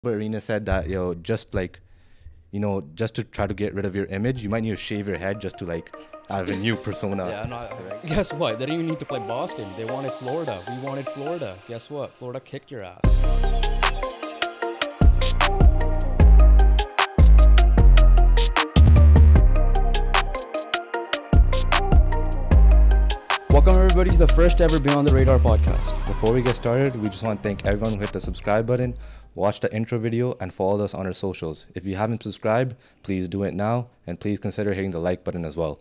Arena said that, just to try to get rid of your image, you might need to shave your head just to have a new persona. Yeah, no, guess what? They didn't even need to play Boston. They wanted Florida. We wanted Florida. Guess what? Florida kicked your ass. Welcome everybody to the first ever Beyond the Radar podcast. Before we get started, we just want to thank everyone who hit the subscribe button, watched the intro video, and followed us on our socials. If you haven't subscribed, please do it now, and please consider hitting the like button as well.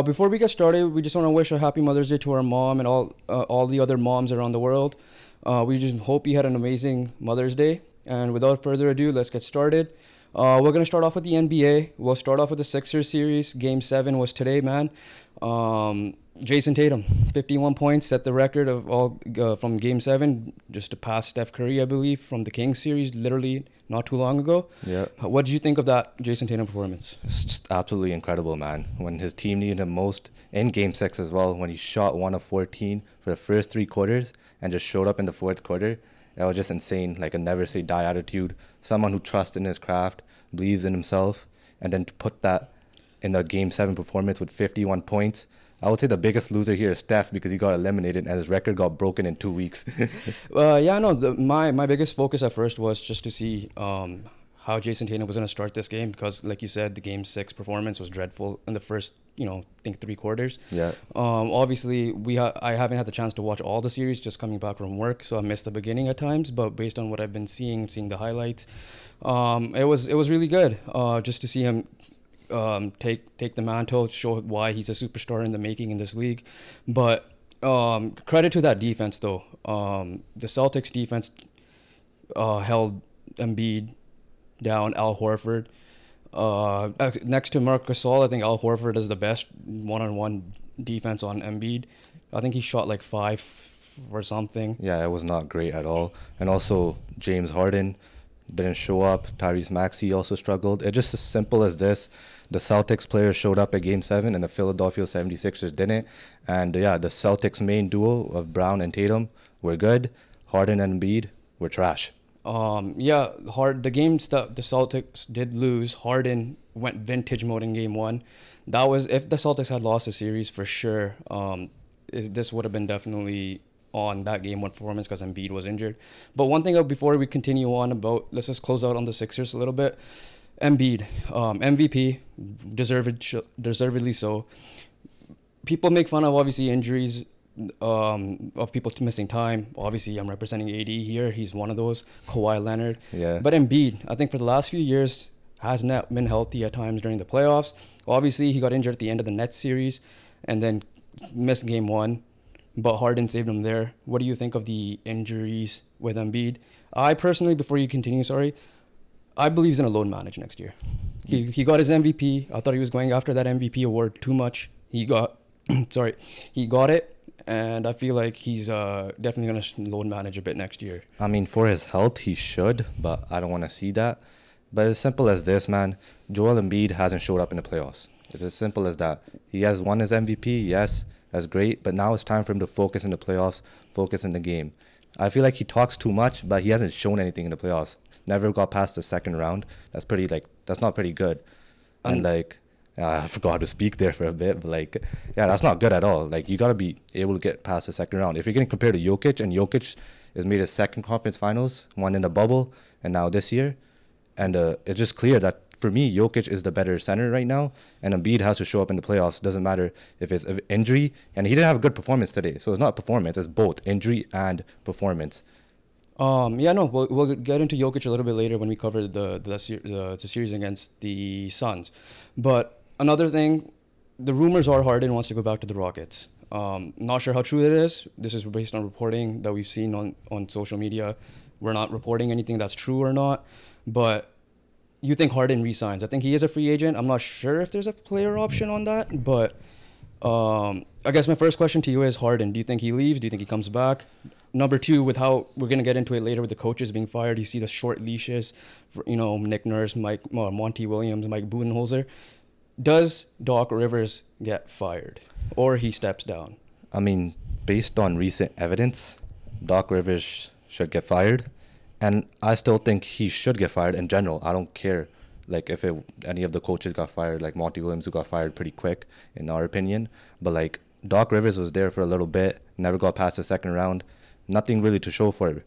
Before we get started, we just want to wish a happy Mother's Day to our mom and all the other moms around the world. We just hope you had an amazing Mother's Day. And without further ado, let's get started. We're going to start off with the NBA. We'll start off with the Sixers series. Game 7 was today, man. Jason Tatum, 51 points, set the record of all from Game 7, just to pass Steph Curry, I believe, from the Kings series, literally not too long ago. Yeah. What did you think of that Jason Tatum performance? It's just absolutely incredible, man. When his team needed him most, in Game 6 as well, when he shot 1 of 14 for the first 3 quarters and just showed up in the 4th quarter, it was just insane, like a never say die attitude. Someone who trusts in his craft, believes in himself, and then to put that in the Game 7 performance with 51 points. I would say the biggest loser here is Steph because he got eliminated and his record got broken in 2 weeks. My biggest focus at first was just to see how Jason Tatum was going to start this game because, like you said, the Game 6 performance was dreadful in the first, I think 3 quarters. Yeah. Obviously, I haven't had the chance to watch all the series just coming back from work, so I missed the beginning at times. But based on what I've been seeing the highlights, it was really good just to see him take the mantle, show why he's a superstar in the making in this league. But credit to that defense, though. The Celtics defense held Embiid down, Al Horford. Next to Marc Gasol, I think Al Horford is the best one-on-one defense on Embiid. I think he shot like 5 or something. Yeah, it was not great at all. And also, James Harden didn't show up. Tyrese Maxey also struggled. It's just as simple as this. The Celtics players showed up at Game 7 and the Philadelphia 76ers didn't. And the Celtics main duo of Brown and Tatum were good. Harden and Embiid were trash. The games that the Celtics did lose, Harden went vintage mode in Game 1. That was, if the Celtics had lost the series, for sure, this would have been definitely on that Game 1 performance because Embiid was injured. But one thing before we continue on let's just close out on the Sixers a little bit. Embiid, MVP, deservedly so. People make fun of, obviously, injuries, of people missing time. Obviously, I'm representing AD here. He's one of those. Kawhi Leonard. Yeah. But Embiid, I think for the last few years, has not been healthy at times during the playoffs. Obviously, he got injured at the end of the Nets series and then missed Game 1. But Harden saved him there. What do you think of the injuries with Embiid? I personally, before you continue, I believe he's going to load manage next year. He got his MVP. I thought he was going after that MVP award too much. He got it, and I feel like he's definitely going to load manage a bit next year. I mean, for his health, he should, but I don't want to see that. But as simple as this, man, Joel Embiid hasn't showed up in the playoffs. It's as simple as that. He has won his MVP, yes, that's great, but now it's time for him to focus in the playoffs, focus in the game. I feel like he talks too much, but he hasn't shown anything in the playoffs. Never got past the second round. That's not pretty good. And I forgot how to speak there for a bit, but that's not good at all. You got to be able to get past the second round. If you're going to compare to Jokic, and Jokic has made his second conference finals, one in the bubble, and now this year, and it's just clear that for me, Jokic is the better center right now, and Embiid has to show up in the playoffs. Doesn't matter if it's an injury, and he didn't have a good performance today. So it's not performance, it's both injury and performance. We'll get into Jokic a little bit later when we cover the series against the Suns. But another thing, the rumors are Harden wants to go back to the Rockets. Not sure how true it is. This is based on reporting that we've seen on social media. We're not reporting anything that's true or not. But you think Harden resigns? I think he is a free agent. I'm not sure if there's a player option on that. But I guess my first question to you is Harden. Do you think he leaves? Do you think he comes back? Number 2, with how we're going to get into it later with the coaches being fired, you see the short leashes for, Nick Nurse, Monty Williams, Mike Budenholzer. Does Doc Rivers get fired or he steps down? I mean, based on recent evidence, Doc Rivers should get fired. And I still think he should get fired in general. I don't care like if any of the coaches got fired, like Monty Williams, who got fired pretty quick in our opinion. But like Doc Rivers was there for a little bit, never got past the second round. Nothing really to show for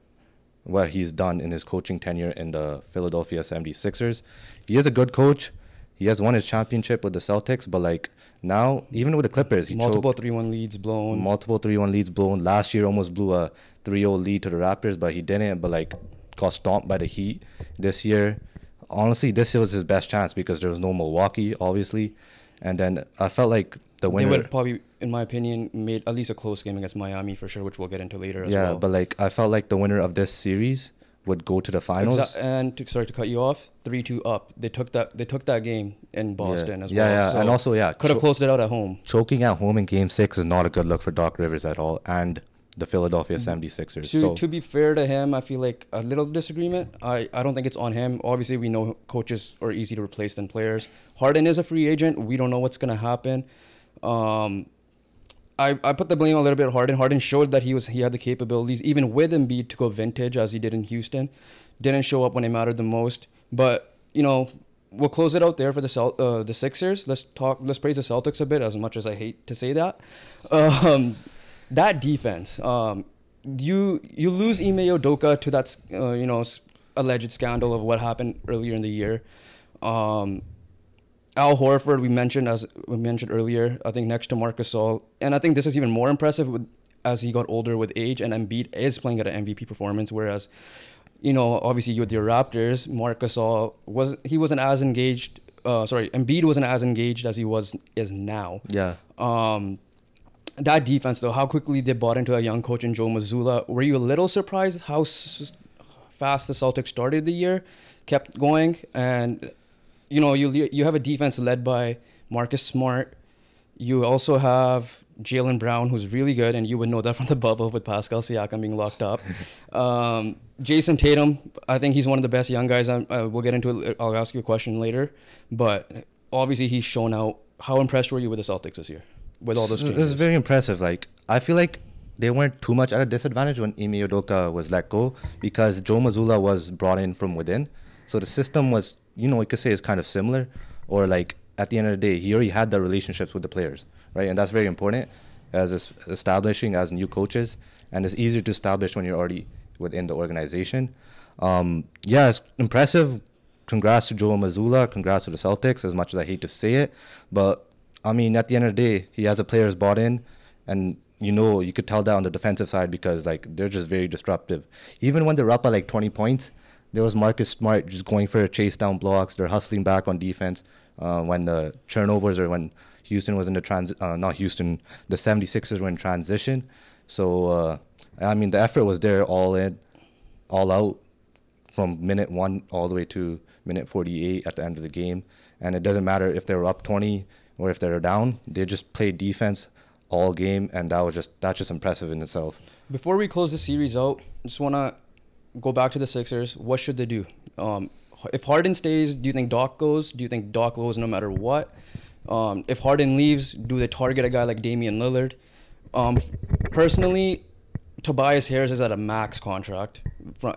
what he's done in his coaching tenure in the Philadelphia 76ers. He is a good coach. He has won his championship with the Celtics, but like now, even with the Clippers, he multiple choked. 3-1 leads blown. Multiple 3-1 leads blown. Last year almost blew a 3-0 lead to the Raptors, but he didn't. But like got stomped by the Heat. This year, honestly, this was his best chance because there was no Milwaukee, obviously. And then I felt like the winner... They would probably, in my opinion, made at least a close game against Miami for sure, which we'll get into later as well. Yeah, but like I felt like the winner of this series would go to the finals. Sorry to cut you off, 3-2 up. They took that game in Boston as well. Yeah, so and also, could have closed it out at home. Choking at home in Game 6 is not a good look for Doc Rivers at all, and the Philadelphia 76ers. To be fair to him, I feel like a little disagreement. I don't think it's on him. Obviously, we know coaches are easy to replace than players. Harden is a free agent. We don't know what's going to happen. I put the blame a little bit on Harden. Harden showed that he had the capabilities, even with Embiid, to go vintage as he did in Houston. Didn't show up when it mattered the most. But, we'll close it out there for the Sixers. Let's praise the Celtics a bit, as much as I hate to say that. That defense, you lose Ime Udoka to that alleged scandal of what happened earlier in the year. Al Horford, we mentioned earlier, I think next to Marc Gasol, and I think this is even more impressive as he got older with age, and Embiid is playing at an MVP performance, whereas, obviously with your Raptors, Marc Gasol wasn't as engaged. Embiid wasn't as engaged as he is now. Yeah. That defense, though, how quickly they bought into a young coach in Joe Mazzulla. Were you a little surprised how fast the Celtics started the year, kept going, and you have a defense led by Marcus Smart. You also have Jaylen Brown, who's really good, and you would know that from the bubble with Pascal Siakam being locked up. Jason Tatum, I think he's one of the best young guys. We'll get into it. I'll ask you a question later. But obviously he's shown out. How impressed were you with the Celtics this year? With all those changes? This is very impressive. Like, I feel like they weren't too much at a disadvantage when Ime Udoka was let go because Joe Mazzulla was brought in from within. So the system was, you could say it's kind of similar, or like at the end of the day, he already had the relationships with the players, right? And that's very important as establishing as new coaches, and it's easier to establish when you're already within the organization. It's impressive. Congrats to Joe Mazzulla. Congrats to the Celtics, as much as I hate to say it. But, I mean, at the end of the day, he has the players bought in, and you could tell that on the defensive side because, like, they're just very disruptive. Even when they're up by, like, 20 points, there was Marcus Smart just going for a chase down blocks. They're hustling back on defense when the turnovers or when Houston was in the the 76ers were in transition. So, the effort was there all in, all out from minute 1 all the way to minute 48 at the end of the game. And it doesn't matter if they were up 20 or if they're down. They just played defense all game, and that's just impressive in itself. Before we close the series out, I just want to go back to the Sixers. What should they do? If Harden stays, do you think Doc goes? Do you think Doc goes no matter what? If Harden leaves, do they target a guy like Damian Lillard? Personally, Tobias Harris is at a max contract,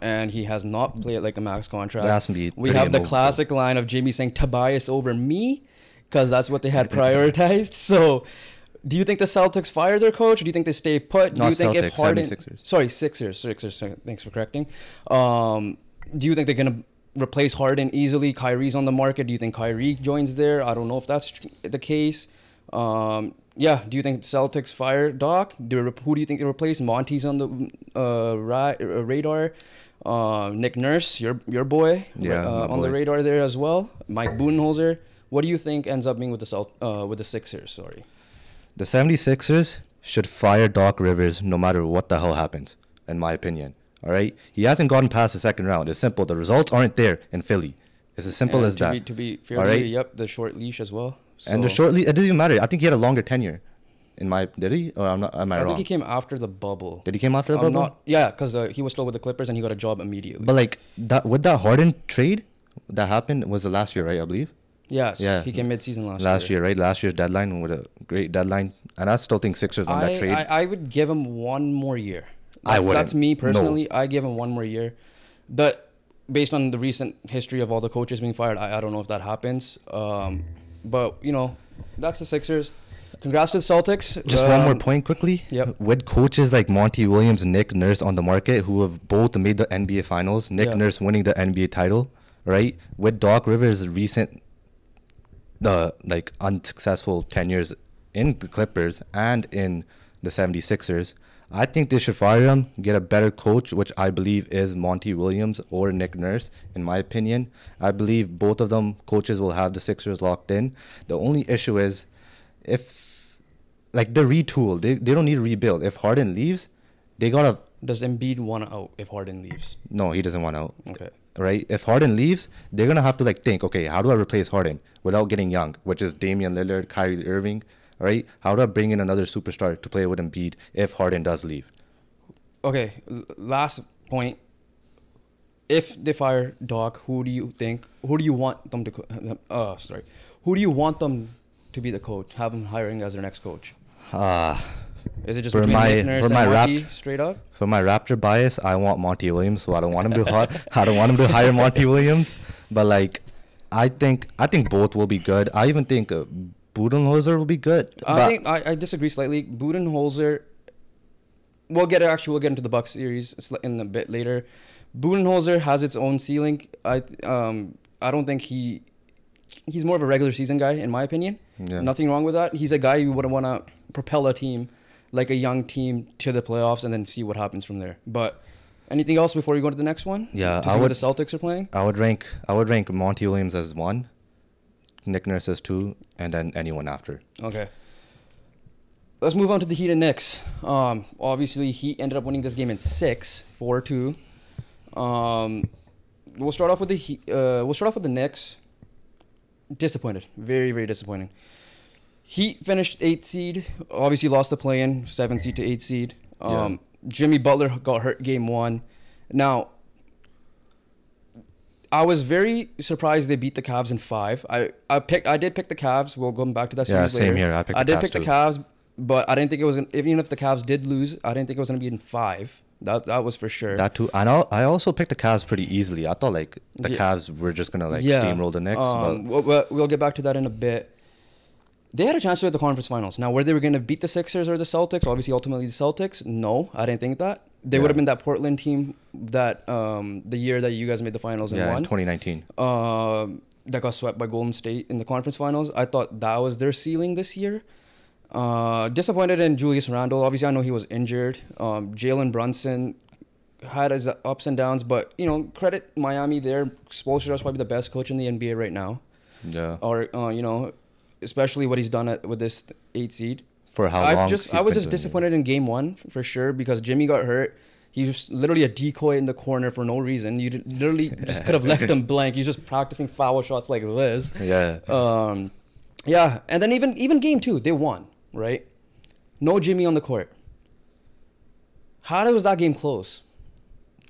and he has not played like a max contract. We have the classic line of Jimmy saying Tobias over me, because that's what they had prioritized. So, do you think the Celtics fire their coach? Or do you think they stay put? Do you think Celtics, if Harden, 76ers. Sorry, Sixers. Thanks for correcting. Do you think they're gonna replace Harden easily? Kyrie's on the market. Do you think Kyrie joins there? I don't know if that's the case. Do you think the Celtics fire Doc? Who do you think they replace? Monty's on the radar. Nick Nurse, your boy, on the radar there as well. Mike Budenholzer. What do you think ends up being with the Sixers? Sorry. The 76ers should fire Doc Rivers no matter what the hell happens, in my opinion. All right? He hasn't gotten past the second round. It's simple. The results aren't there in Philly. It's as simple as that. To be fair, right? The short leash as well. So. And the short leash, it doesn't even matter. I think he had a longer tenure. Did he? Or am I wrong? I think he came after the bubble. Did he came after the bubble? Because he was still with the Clippers and he got a job immediately. But like with that Harden trade that happened was the last year, right? I believe. Yes. Yeah. He came mid-season last year. Right? Last year's deadline with a great deadline, and I still think Sixers won that trade. I would give him one more year. That's me personally. I give him one more year. That based on the recent history of all the coaches being fired, I don't know if that happens. But you know, that's the Sixers. Congrats to the Celtics. Just one more point quickly. Yep. With coaches like Monty Williams and Nick Nurse on the market, who have both made the NBA Finals, Nick Nurse winning the NBA title, right? With Doc Rivers' recent, unsuccessful tenures in the Clippers and in the 76ers, I think they should fire him, get a better coach, which I believe is Monty Williams or Nick Nurse, in my opinion. I believe both of them coaches will have the Sixers locked in. The only issue is they retool. They don't need to rebuild. If Harden leaves, they gotta. Does Embiid want out if Harden leaves? No, he doesn't want out. Okay. Right? If Harden leaves, they're gonna have to think, okay, how do I replace Harden without getting young, which is Damian Lillard, Kyrie Irving, right? How do I bring in another superstar to play with Embiid if Harden does leave? Okay. Last point. If they fire Doc, who do you want them to? Who do you want them to be the coach? Have them hiring as their next coach? Is it just between Nick Nurse and Monty straight up? For my Raptor bias, I want Monty Williams, so I don't want him to hire Monty Williams. But I think both will be good. I even think Budenholzer will be good. I disagree slightly. Budenholzer. We'll get into the Bucks series in a bit later. Budenholzer has its own ceiling. I don't think he's more of a regular season guy, in my opinion. Yeah. Nothing wrong with that. He's a guy who would want to propel a team, like a young team, to the playoffs and then see what happens from there. But anything else before we go to the next one? Yeah, to see what the Celtics are playing? I would rank Monty Williams as 1, Nick Nurse as 2, and then anyone after. Okay. Let's move on to the Heat and Knicks. Obviously, Heat ended up winning this game in 6, 4-2. We'll start off with the Knicks. Disappointed. Very, very disappointing. Heat finished 8th seed. Obviously lost the play-in, 7th seed to 8th seed. Jimmy Butler got hurt game 1. Now, I was very surprised they beat the Cavs in 5. I did pick the Cavs. We'll go back to that series later. Yeah, same here. I did pick the Cavs, but I didn't think it was even if the Cavs did lose, I didn't think it was going to be in 5. That was for sure. That too. And I also picked the Cavs pretty easily. I thought the Cavs were just gonna steamroll the Knicks. We'll get back to that in a bit. They had a chance to win the conference finals. Now, whether they were going to beat the Sixers or the Celtics, obviously ultimately the Celtics. No, I didn't think that. They would have been that Portland team that the year that you guys made the finals and won. In 2019. That got swept by Golden State in the conference finals. I thought that was their ceiling this year. Disappointed in Julius Randle. Obviously, I know he was injured. Jalen Brunson had his ups and downs, but credit Miami there. Spoelstra is probably the best coach in the NBA right now. Yeah. Or especially what he's done with this 8 seed. For how long? I was just disappointed in game 1 for sure because Jimmy got hurt. He was literally a decoy in the corner for no reason. You literally just could have left him blank. He's just practicing foul shots like this. Yeah. Yeah, and then even game 2, they won. Right? No Jimmy on the court. How was that game close?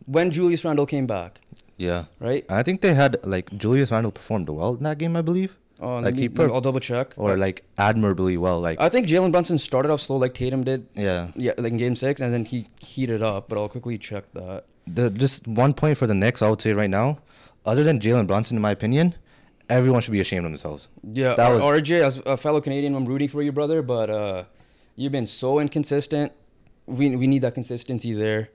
When Julius Randle came back. Yeah. Right? And I think they had, Julius Randle performed well in that game, I believe. I'll double check. Or, admirably well. I think Jalen Brunson started off slow like Tatum did. Yeah. Yeah, in game 6, and then he heated up, but I'll quickly check that. Just one point for the Knicks, I would say right now. Other than Jalen Brunson, in my opinion, everyone should be ashamed of themselves. Yeah, RJ, as a fellow Canadian, I'm rooting for you, brother, but you've been so inconsistent. We need that consistency there.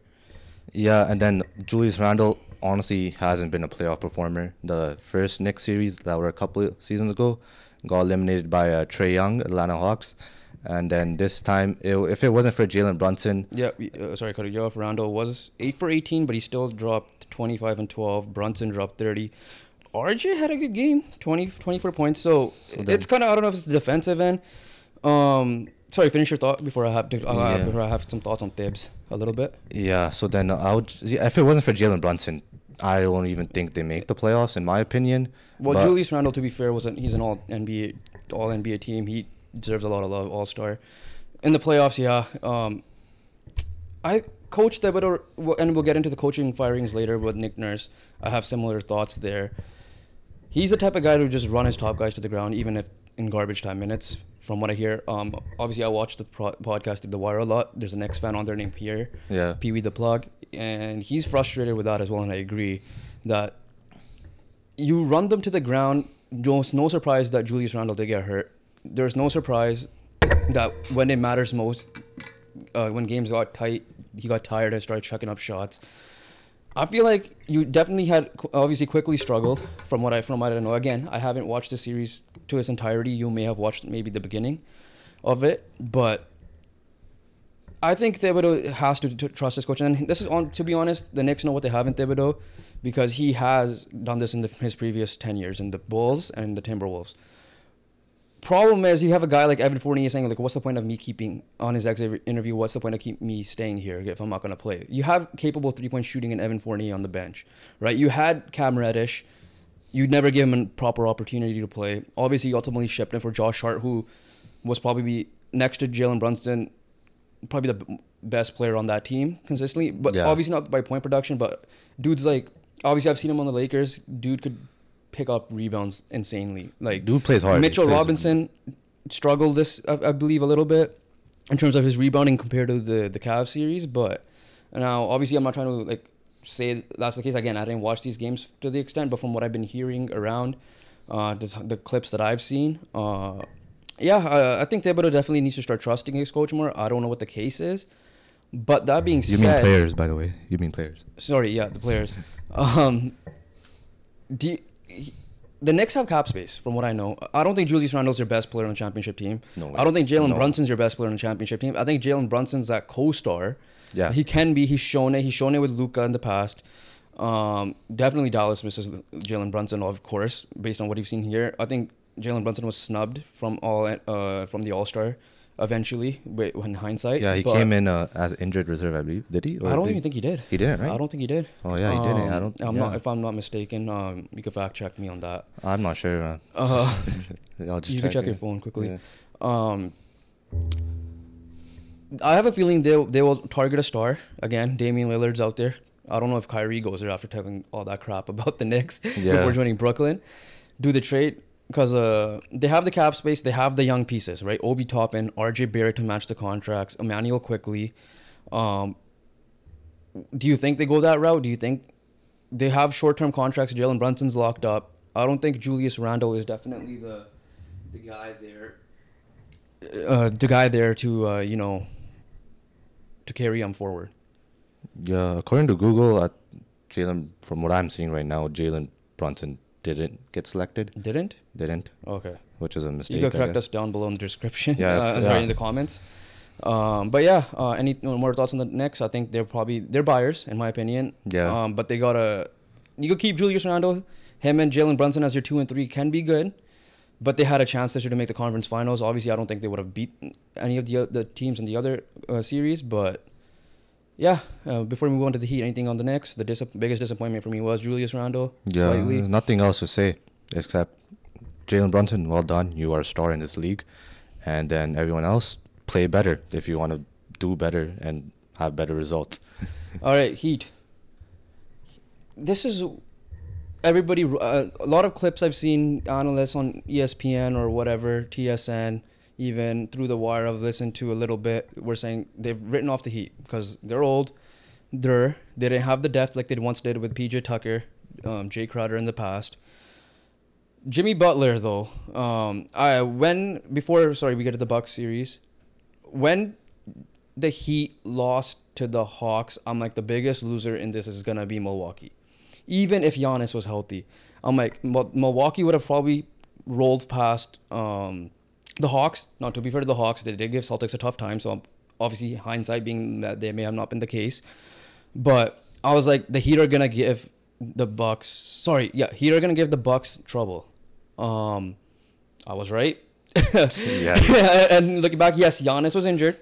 Yeah, and then Julius Randle honestly hasn't been a playoff performer. The first Knicks series that were a couple of seasons ago got eliminated by Trae Young, Atlanta Hawks. And then this time, if it wasn't for Jalen Brunson... Yeah, sorry, cut you off. Randle was 8 for 18, but he still dropped 25 and 12. Brunson dropped 30. RJ had a good game, 24 points. So it's kind of, I don't know if it's the defensive end. Sorry, finish your thought before I have some thoughts on Thibs a little bit. Yeah, so then if it wasn't for Jalen Brunson, I don't even think they make the playoffs, in my opinion. Well, Julius Randle, to be fair, he's an all NBA team. He deserves a lot of love, all-star. In the playoffs, yeah. I coached Thibodeau, and we'll get into the coaching firings later with Nick Nurse. I have similar thoughts there. He's the type of guy who just run his top guys to the ground, even if in garbage time minutes, from what I hear. Obviously, I watched the podcast through The Wire a lot. There's a Knicks fan on there named Pierre. Yeah. Pee Wee the Plug. And he's frustrated with that as well, and I agree that you run them to the ground. There's no surprise that Julius Randle did get hurt. There's no surprise that when it matters most, when games got tight, he got tired and started chucking up shots. I feel like you definitely had obviously quickly struggled from what I know. Again, I haven't watched the series to its entirety. You may have watched maybe the beginning of it, but I think Thibodeau has to trust his coach. And this is to be honest, the Knicks know what they have in Thibodeau because he has done this in his previous 10 years in the Bulls and the Timberwolves. Problem is, you have a guy like Evan Fournier saying, like, what's the point of me keeping on his exit interview? What's the point of me staying here if I'm not going to play? You have capable 3-point shooting in Evan Fournier on the bench, right? You had Cam Reddish. You'd never give him a proper opportunity to play. Obviously, you ultimately shipped him for Josh Hart, who was probably next to Jalen Brunson, probably the best player on that team consistently. But obviously not by point production, but dude's like, obviously I've seen him on the Lakers. Dude could pick up rebounds insanely. Like, dude plays hard. Mitchell Robinson struggled this, I believe, a little bit in terms of his rebounding compared to the Cavs series. But now, obviously, I'm not trying to like say that's the case. Again, I didn't watch these games to the extent, but from what I've been hearing around the clips that I've seen, I think Thibodeau definitely needs to start trusting his coach more. I don't know what the case is, but that being said, you mean players, by the way. You mean players? Sorry, yeah, the players. The Knicks have cap space, from what I know. I don't think Julius Randle's your best player on the championship team. No way. I don't think Jalen Brunson's your best player on the championship team. I think Jalen Brunson's that co-star. Yeah. He can be. He's shown it. He's shown it with Luka in the past. Definitely Dallas misses Jalen Brunson, of course, based on what you've seen here. I think Jalen Brunson was snubbed from the All-Star eventually, in hindsight. Yeah, he came in as injured reserve, I believe. Did he? I don't even think he did. He didn't, right? I don't think he did. Oh, yeah, he didn't. If I'm not mistaken, you can fact check me on that. I'm not sure, man. I'll just you can check your phone quickly. Yeah. I have a feeling they will target a star. Again, Damian Lillard's out there. I don't know if Kyrie goes there after talking all that crap about the Knicks before joining Brooklyn. Do the trade because they have the cap space. They have the young pieces, right? Obi Toppin, RJ Barrett to match the contracts, Emmanuel Quickly. Do you think they go that route? Do you think they have short-term contracts? Jalen Brunson's locked up. I don't think Julius Randle is definitely the guy there. The guy there to to carry him forward. Yeah, according to Google, Jalen, from what I'm seeing right now, Jalen Brunson didn't get selected. Didn't. Okay. Which is a mistake. You can correct us down below in the description. Yeah. Sorry, in the comments. But yeah, any more thoughts on the Knicks? I think they're buyers, in my opinion. Yeah. But you could keep Julius Randle. Him and Jalen Brunson as your 2 and 3 can be good. But they had a chance this year to make the conference finals. Obviously, I don't think they would have beat any of the teams in the other series. But yeah, before we move on to the Heat, anything on the Knicks? The biggest disappointment for me was Julius Randle. Yeah, there's nothing else to say except Jalen Brunson, well done. You are a star in this league. And then everyone else, play better if you want to do better and have better results. All right, Heat. This is... Everybody, a lot of clips I've seen, analysts on ESPN or whatever, TSN, even through the wire I've listened to a little bit, were saying they've written off the Heat because they're old. They didn't have the depth like they once did with PJ Tucker, Jay Crowder in the past. Jimmy Butler, though, we get to the Bucks series, when the Heat lost to the Hawks, I'm like, the biggest loser in this is going to be Milwaukee. Even if Giannis was healthy, I'm like, Milwaukee would have probably rolled past the Hawks. Now, to be fair to the Hawks, they did give Celtics a tough time. So, obviously, hindsight being that they may have not been the case. But I was like, the Heat are going to give the Bucks... Heat are going to give the Bucks trouble. I was right. Yeah. And looking back, yes, Giannis was injured.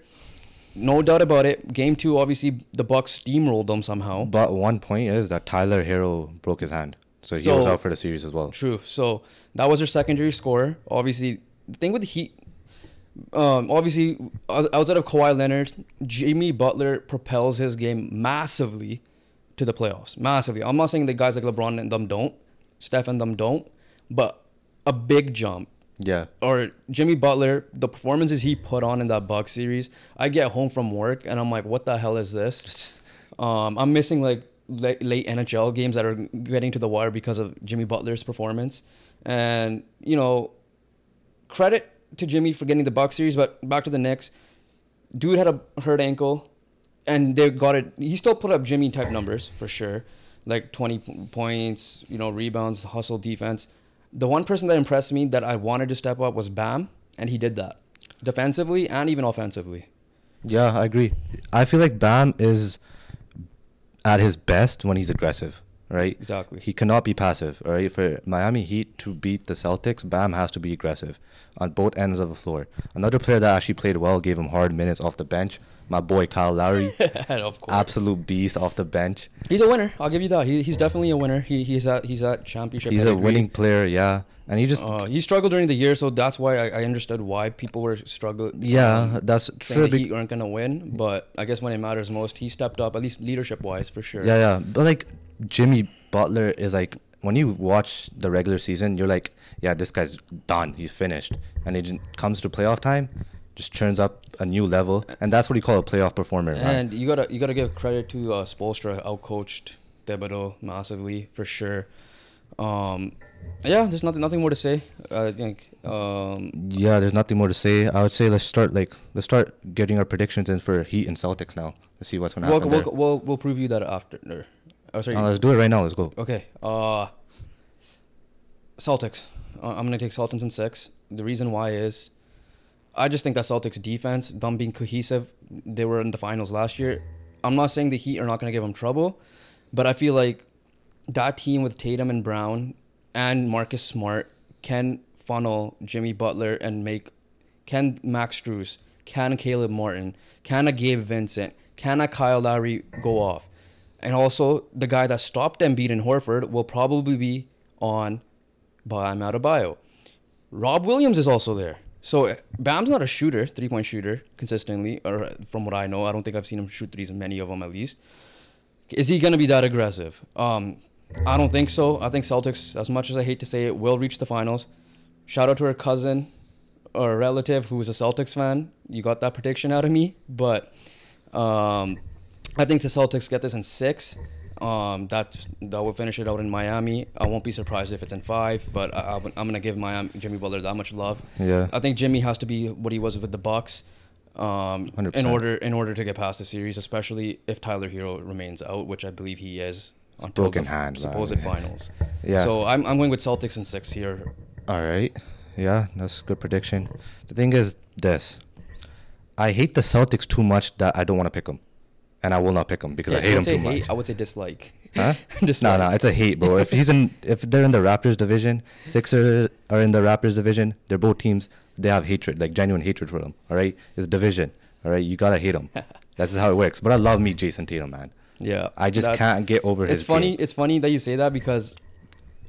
No doubt about it. Game 2, obviously, the Bucks steamrolled them somehow. But one point is that Tyler Hero broke his hand. So he was out for the series as well. True. So that was their secondary scorer. Obviously, the thing with the Heat, obviously, outside of Kawhi Leonard, Jimmy Butler propels his game massively to the playoffs. Massively. I'm not saying the guys like LeBron and them don't. Steph and them don't. But a big jump. Yeah. or Jimmy Butler, the performances he put on in that Bucks series, I get home from work and I'm like, what the hell is this? I'm missing like late NHL games that are getting to the wire because of Jimmy Butler's performance. And, you know, credit to Jimmy for getting the Bucks series, but back to the Knicks. Dude had a hurt ankle and they got it. He still put up Jimmy type numbers for sure. Like 20 points, you know, rebounds, hustle, defense. The one person that impressed me that I wanted to step up was Bam, and he did that defensively and even offensively. Yeah, I agree. I feel like Bam is at his best when he's aggressive, right? Exactly. He cannot be passive, all right? For Miami Heat to beat the Celtics, Bam has to be aggressive on both ends of the floor. Another player that actually played well, gave him hard minutes off the bench, my boy Kyle Lowry. Of course. Absolute beast off the bench. He's a winner. I'll give you that. He's definitely a winner. He's at championship. He's pedigree. a winning player, yeah. And he just... he struggled during the year, so that's why I understood why people were struggling. Yeah, that's saying the Heat aren't going to win. But I guess when it matters most, he stepped up, at least leadership-wise, for sure. Yeah. But, like, Jimmy Butler is, like... When you watch the regular season, you're like, yeah, this guy's done. He's finished. And it just comes to playoff time, just turns up a new level, and that's what you call a playoff performer. And you gotta give credit to Spoelstra, outcoached Thibodeau massively for sure. Yeah, there's nothing more to say. I think. Yeah, there's nothing more to say. I would say let's start getting our predictions in for Heat and Celtics now. Let's see what's gonna happen. We'll preview that after. Oh, sorry. Let's do it right now. Let's go. Okay. Celtics. I'm gonna take Celtics in 6. The reason why is, I just think that Celtics defense, them being cohesive, they were in the finals last year. I'm not saying the Heat are not going to give them trouble, but I feel like that team with Tatum and Brown and Marcus Smart can funnel Jimmy Butler and can Max Strus, can Caleb Martin, can a Gabe Vincent, can a Kyle Lowry go off. And also, the guy that stopped Embiid and Horford will probably be on Bam Adebayo. Rob Williams is also there. So Bam's not a shooter, 3-point shooter consistently, or from what I know. I don't think I've seen him shoot threes, many of them at least. Is he going to be that aggressive? I don't think so. I think Celtics, as much as I hate to say it, will reach the finals. Shout out to our cousin or relative who is a Celtics fan. You got that prediction out of me. But I think the Celtics get this in 6. That will finish it out in Miami. I won't be surprised if it's in 5, but I'm gonna give Jimmy Butler that much love. Yeah, I think Jimmy has to be what he was with the Bucks, 100%. in order to get past the series, especially if Tyler Hero remains out, which I believe he is until broken the hand, supposed finals. Yeah. So I'm going with Celtics in 6 here. All right. Yeah, that's a good prediction. The thing is this: I hate the Celtics too much that I don't want to pick them. And I will not pick him because I hate him too much. I would say dislike. Huh? Dislike. No, it's a hate, bro. If they're in the Raptors division, Sixers are in the Raptors division. They're both teams. They have hatred, like genuine hatred for them. All right, it's division. All right, you gotta hate them. That's how it works. But I love me Jason Tatum, man. Yeah. I just can't get over his. Game. It's funny that you say that because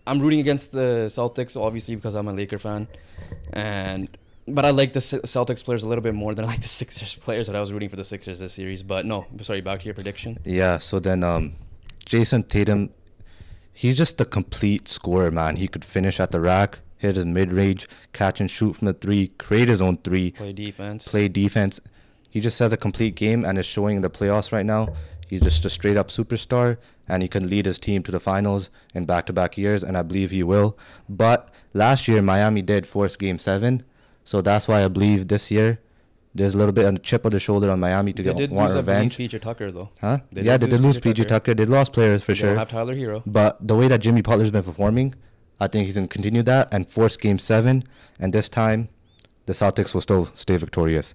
I'm rooting against the Celtics, obviously because I'm a Laker fan, but I like the Celtics players a little bit more than I like the Sixers players, that I was rooting for the Sixers this series. But no, sorry, back to your prediction. Yeah, so then Jason Tatum, he's just a complete scorer, man. He could finish at the rack, hit his mid-range, catch and shoot from the 3, create his own 3. Play defense. He just has a complete game and is showing in the playoffs right now. He's just a straight-up superstar, and he can lead his team to the finals in back-to-back years, and I believe he will. But last year, Miami did force Game 7. So that's why I believe this year there's a little bit of a chip on the shoulder on Miami to want revenge. They did lose PJ Tucker, though. Huh? They did lose PJ Tucker. They lost players for sure. They don't have Tyler Hero. But the way that Jimmy Butler's been performing, I think he's going to continue that and force Game 7. And this time, the Celtics will still stay victorious.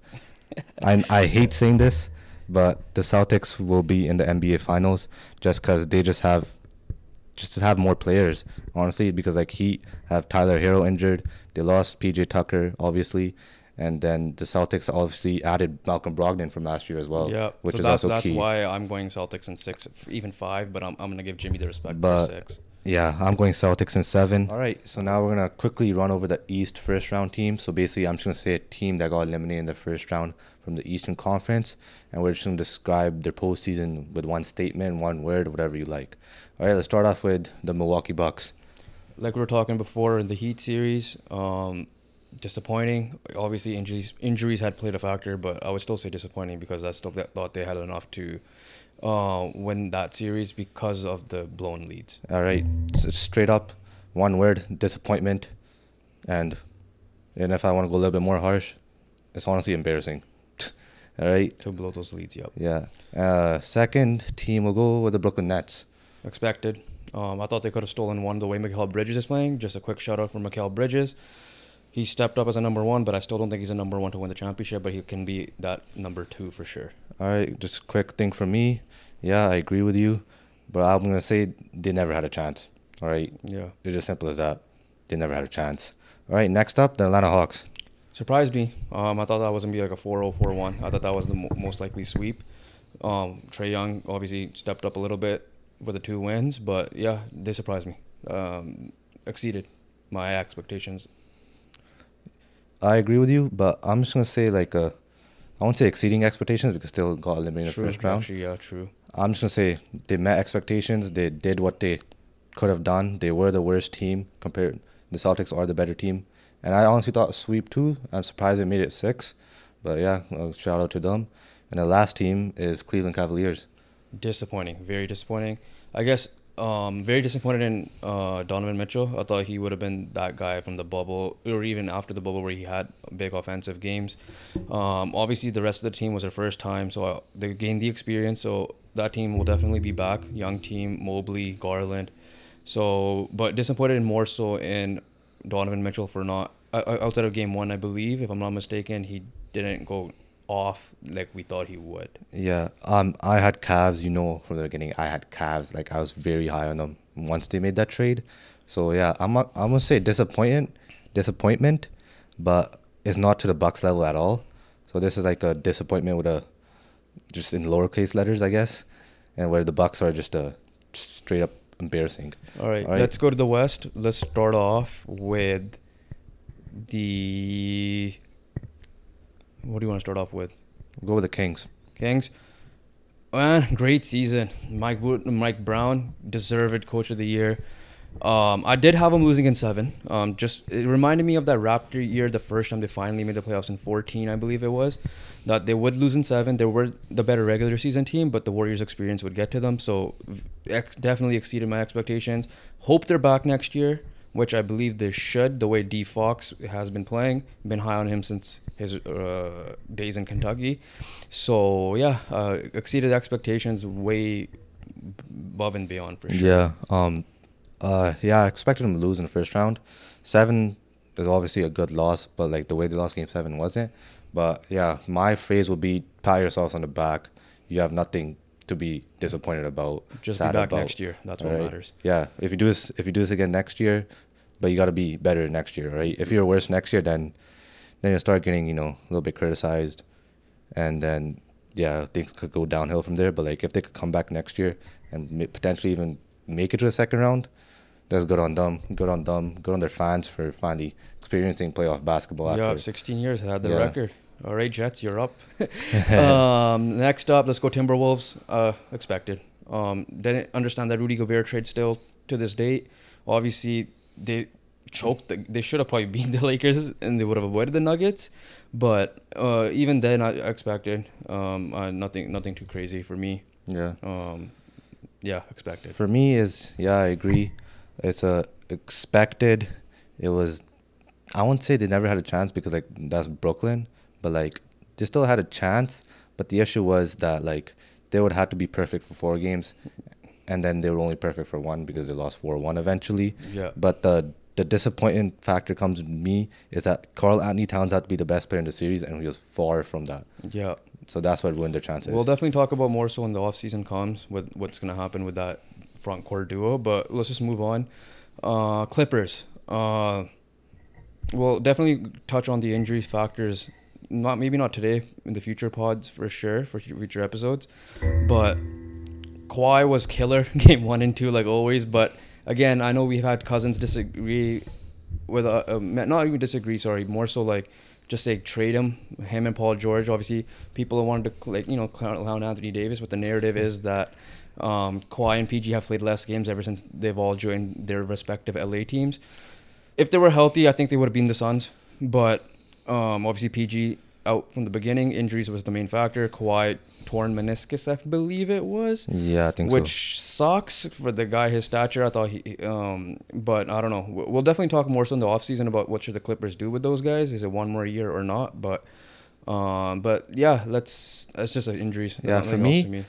I hate saying this, but the Celtics will be in the NBA Finals just because they just have more players, honestly, because like Heat have Tyler Hero injured. They lost PJ Tucker, obviously, and then the Celtics obviously added Malcolm Brogdon from last year as well, which is also key. That's why I'm going Celtics in 6, even 5, but I'm going to give Jimmy the respect for 6. Yeah, I'm going Celtics in 7. All right, so now we're going to quickly run over the East first round team. So basically, I'm just going to say a team that got eliminated in the first round from the Eastern Conference, and we're just going to describe their postseason with one statement, one word, whatever you like. All right, let's start off with the Milwaukee Bucks. Like we were talking before in the Heat series, disappointing. Obviously, injuries had played a factor, but I would still say disappointing because I still thought they had enough to win that series because of the blown leads. All right, straight up, one word: disappointment. And if I want to go a little bit more harsh, it's honestly embarrassing. All right. To blow those leads, yep. Yeah. Second team will go with the Brooklyn Nets. Expected. I thought they could have stolen one the way Mikal Bridges is playing. Just a quick shout out for Mikal Bridges. He stepped up as a number one, but I still don't think he's a number one to win the championship, but he can be that number two for sure. All right, just a quick thing for me. Yeah, I agree with you, but I'm going to say they never had a chance. All right? Yeah. It's as simple as that. They never had a chance. All right, next up, the Atlanta Hawks. Surprised me. I thought that was going to be like a 4-0, 4-1. I thought that was the most likely sweep. Trae Young obviously stepped up a little bit with the 2 wins, but yeah, they surprised me. Exceeded my expectations. I agree with you, but I'm just going to say I won't say exceeding expectations because still got eliminated in the first round. Actually, yeah, true. I'm just going to say they met expectations. They did what they could have done. They were the worst team compared. The Celtics are the better team. And I honestly thought sweep 2. I'm surprised they made it 6. But yeah, shout out to them. And the last team is Cleveland Cavaliers. Disappointing. Very disappointing. I guess very disappointed in Donovan Mitchell. I thought he would have been that guy from the bubble or even after the bubble where he had big offensive games. Obviously, the rest of the team was their first time, so they gained the experience. So that team will definitely be back. Young team, Mobley, Garland. So, but disappointed more so in Donovan Mitchell for not outside of game 1, I believe, if I'm not mistaken, he didn't go off like we thought he would. Yeah, I had Cavs, from the beginning. I had Cavs, I was very high on them once they made that trade. So yeah, I'm gonna say disappointment, but it's not to the Bucks level at all. So this is like a disappointment with just in lowercase letters, I guess, and where the Bucks are just straight up embarrassing. All right, let's go to the West. Let's start off with the. What do you want to start off with? We'll go with the Kings. Kings. Man, great season. Mike Brown, deserved Coach of the Year. I did have him losing in 7. It reminded me of that Raptor year, the first time they finally made the playoffs in 14, I believe it was. That they would lose in 7. They were the better regular season team, but the Warriors' experience would get to them. So definitely exceeded my expectations. Hope they're back next year, which I believe they should, the way D. Fox has been playing. Been high on him since his days in Kentucky. So, yeah, exceeded expectations way above and beyond for sure. Yeah. I expected them to lose in the first round. 7 is obviously a good loss, but the way they lost game 7 wasn't. But yeah, my phrase would be pat yourselves on the back. You have nothing to be disappointed about. Just be back next year. That's what matters. Yeah. If you do this again next year, but you got to be better next year, right? If you're worse next year, then you'll start getting a little bit criticized, and then yeah, things could go downhill from there. But if they could come back next year and potentially even make it to the second round, that's good on them. Good on them. Good on their fans for finally experiencing playoff basketball. Yeah, 16 years had the record. All right, Jets, you're up. Next up, let's go Timberwolves. Expected. Didn't understand that Rudy Gobert trade still to this date. Obviously, they choked. They should have probably beat the Lakers and they would have avoided the Nuggets. But even then, I expected. Nothing too crazy for me. Yeah. Expected. For me I agree. It's expected. It was. I won't say they never had a chance because that's Brooklyn, but they still had a chance. But the issue was that they would have to be perfect for 4 games, and then they were only perfect for 1 because they lost 4-1 eventually. Yeah. But the disappointing factor comes with me is that Karl Anthony Towns had to be the best player in the series, and he was far from that. Yeah. So that's what ruined their chances. We'll definitely talk about more so when the offseason comes with what's going to happen with that front court duo. But let's just move on. Clippers. We'll definitely touch on the injury factors. Maybe not today, in the future pods for sure, for future episodes. But Kawhi was killer game 1 and 2 like always. But again, I know we've had Cousins disagree with not even disagree. Sorry, more so just say trade him and Paul George. Obviously, people wanted to clown Anthony Davis, but the narrative is that Kawhi and PG have played less games ever since they've all joined their respective LA teams. If they were healthy, I think they would have beaten the Suns. but obviously PG out from the beginning. Injuries was the main factor. Kawhi torn meniscus, I believe it was. Yeah, I think so. Which sucks for the guy his stature. I thought but I don't know. We'll definitely talk more so in the offseason about what should the Clippers do with those guys. Is it one more year or not? But yeah, it's just injuries. Yeah, for me,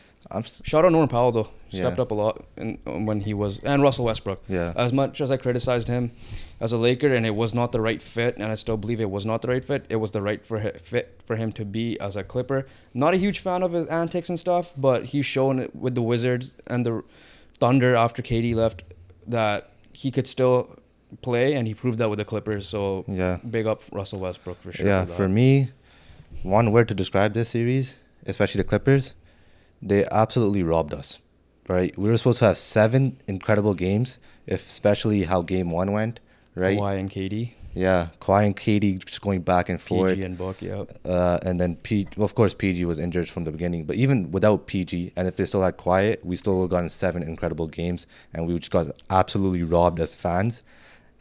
shout out Norman Powell though. Stepped Yeah. up a lot when he was, and Russell Westbrook. Yeah. As much as I criticized him as a Laker, and it was not the right fit, and I still believe it was not the right fit. It was the right fit for him to be as a Clipper. Not a huge fan of his antics and stuff, but he's shown it with the Wizards and the Thunder after KD left that he could still play, and he proved that with the Clippers. So Yeah. big up Russell Westbrook for sure. Yeah, for me, one word to describe this series, especially the Clippers, they absolutely robbed us. Right, we were supposed to have 7 incredible games, especially how Game 1 went. Right, Kawhi and KD. Yeah, Kawhi and KD just going back and forth. PG and Book, yeah. And then of course PG was injured from the beginning, but even without PG, and if they still had Kawhi, we still would have gotten 7 incredible games, and we just got absolutely robbed as fans.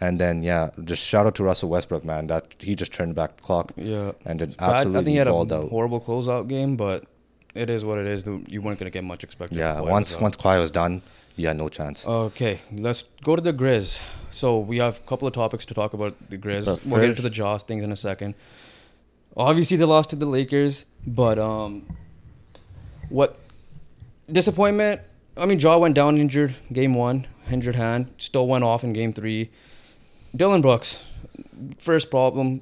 And then just shout out to Russell Westbrook, man, that he just turned back the clock. Yeah, and then I think he had a balled out. horrible closeout game, but it is what it is. You weren't gonna get much expected. Yeah, once Kawhi was done, no chance. Okay, let's go to the Grizz. So we have a couple of topics to talk about the Grizz. But We'll get into the Jaws things in a second. Obviously, they lost to the Lakers, but what disappointment? I mean, Jaw went down injured Game 1, injured hand. Still went off in Game 3. Dylan Brooks, first problem.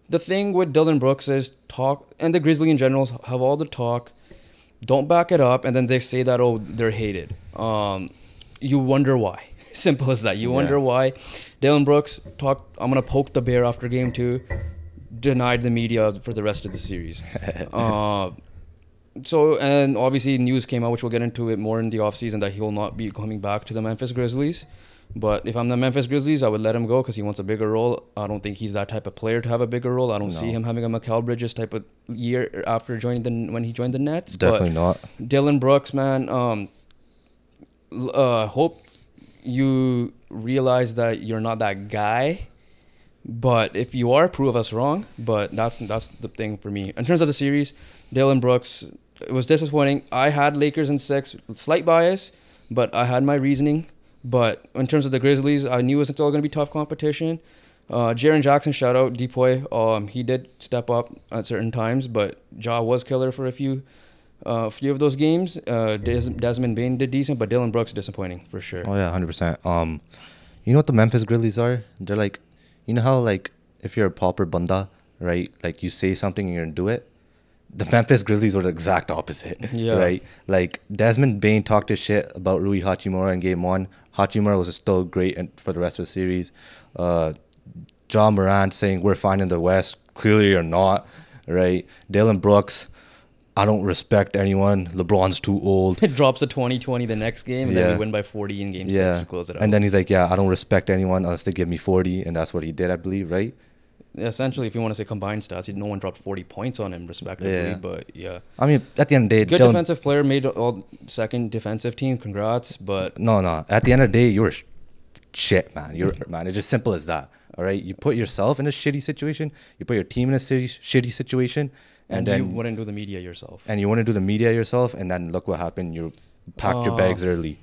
The thing with Dylan Brooks is talk, and the Grizzlies in general have all the talk, don't back it up, and then they say that, oh, they're hated. You wonder why. Simple as that. You wonder why. Dylan Brooks talked, I'm going to poke the bear after Game 2, denied the media for the rest of the series. So, and obviously news came out, which we'll get into it more in the offseason, that he will not be coming back to the Memphis Grizzlies. But if I'm the Memphis Grizzlies, I would let him go because he wants a bigger role. I don't think he's that type of player to have a bigger role. I don't see him having a Mikal Bridges type of year after when he joined the Nets. Definitely not. Dylan Brooks, man, hope you realize that you're not that guy. But if you are, prove us wrong. But that's the thing for me. In terms of the series, Dylan Brooks, it was disappointing. I had Lakers in 6, slight bias, but I had my reasoning. But in terms of the Grizzlies, I knew it was still going to be tough competition. Jaren Jackson, shout out, Depoy. He did step up at certain times, but Ja was killer for a few of those games. Desmond Bane did decent, but Dylan Brooks disappointing for sure. Oh yeah, 100%. You know what the Memphis Grizzlies are? They're like, you know how like if you're a pauper banda, right? Like you say something and you're gonna do it. The Memphis Grizzlies were the exact opposite, right? Like Desmond Bane talked his shit about Rui Hachimura in Game 1. Hachimura was still great for the rest of the series. John Morant saying we're fine in the West. Clearly you're not, right? Dylan Brooks, I don't respect anyone. LeBron's too old. It drops a 20-20 the next game, and then we win by 40 in Game 6 to close it out. And then he's like, I don't respect anyone unless they give me 40, and that's what he did, I believe, right? Essentially, if you want to say combined stats, no one dropped 40 points on him, respectively. But I mean, at the end of the day, good defensive player, made all second defensive team. Congrats, but no. At the end of the day, you're shit, man. It's just simple as that. All right, you put yourself in a shitty situation, you put your team in a shitty situation, and then you wouldn't do the media yourself. And you wouldn't do the media yourself, and then look what happened. You packed your bags early.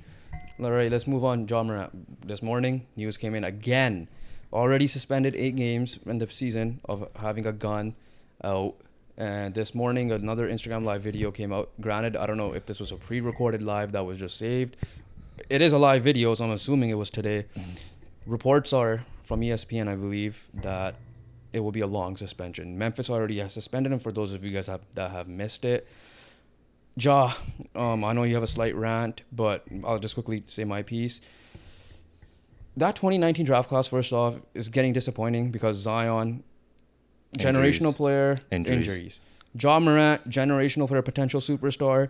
All right, let's move on. John Morant. This morning, news came in again. Already suspended 8 games in the season of having a gun out. And this morning, another Instagram live video came out. Granted, I don't know if this was a pre-recorded live that was just saved. It is a live video, so I'm assuming it was today. Reports are from ESPN, I believe, that it will be a long suspension. Memphis already has suspended him, for those of you guys that have missed it. Ja, I know you have a slight rant, but I'll just quickly say my piece. That 2019 draft class, first off, is getting disappointing because Zion, generational player, injuries. Ja Morant, generational player, potential superstar,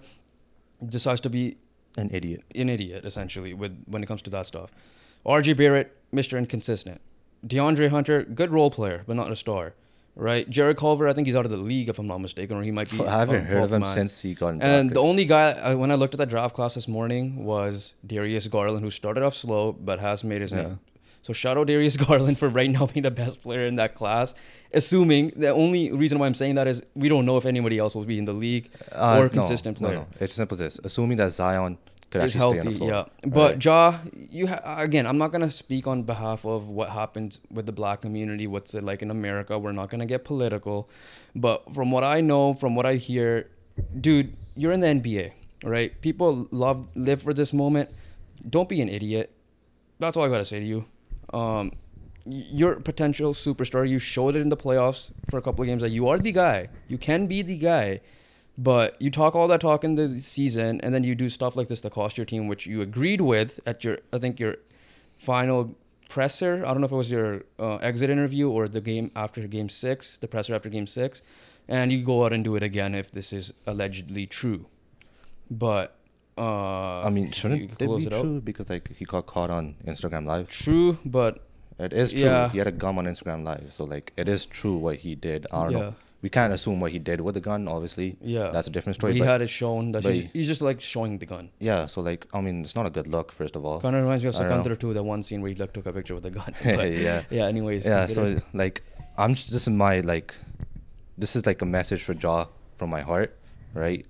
decides to be an idiot, essentially, when it comes to that stuff. RJ Barrett, Mr. Inconsistent. DeAndre Hunter, good role player, but not a star. Right? Jared Culver, I think he's out of the league, if I'm not mistaken, or he might be. I haven't heard of him since he got drafted. And the only guy, when I looked at that draft class this morning, was Darius Garland, who started off slow, but has made his name. So shout out Darius Garland for right now being the best player in that class. Assuming the only reason why I'm saying that is we don't know if anybody else will be in the league or a consistent player. No. It's simple as this. Assuming that Zion could Is actually stay on healthy, the floor. yeah. But Ja, again, I'm not gonna speak on behalf of what happened with the black community. What's it like in America? We're not gonna get political, but from what I know, from what I hear, dude, you're in the NBA, right? People live for this moment. Don't be an idiot. That's all I gotta say to you. You're a potential superstar. You showed it in the playoffs for a couple of games that you are the guy. You can be the guy. But you talk all that talk in the season, and then you do stuff like this to cost your team, which you agreed with at your final presser. I don't know if it was your exit interview or the game after Game 6, the presser after Game 6. And you go out and do it again if this is allegedly true. But, I mean, shouldn't it be true? Because, like, he got caught on Instagram Live. True, but... It is true. Yeah. He had a gun on Instagram Live. So, like, it is true what he did. I don't know. We can't assume what he did with the gun, obviously. Yeah. That's a different story. But he had it shown that he's just like showing the gun. Yeah, so like, I mean, it's not a good look, first of all. Kind of reminds me of Secondary 2, that one scene where he took a picture with the gun. But, yeah, anyways. Yeah, so like, this is like a message for Ja from my heart, right?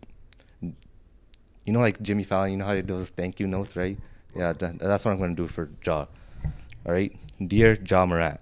You know, like Jimmy Fallon, you know how he does thank you notes, right? Yeah, that's what I'm going to do for Ja. All right? Dear Ja Morant.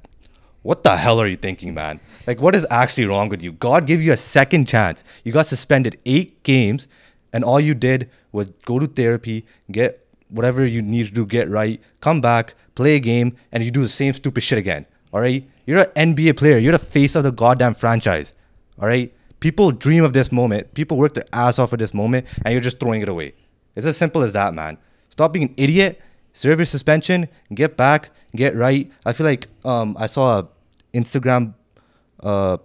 What the hell are you thinking, man? Like, what is actually wrong with you? God gave you a second chance. You got suspended 8 games, and all you did was go to therapy, get whatever you need to do, get right, come back, play a game, and you do the same stupid shit again. All right? You're an NBA player. You're the face of the goddamn franchise. All right? People dream of this moment. People work their ass off for this moment, and you're just throwing it away. It's as simple as that, man. Stop being an idiot. Serve your suspension. Get back. Get right. I feel like I saw a Instagram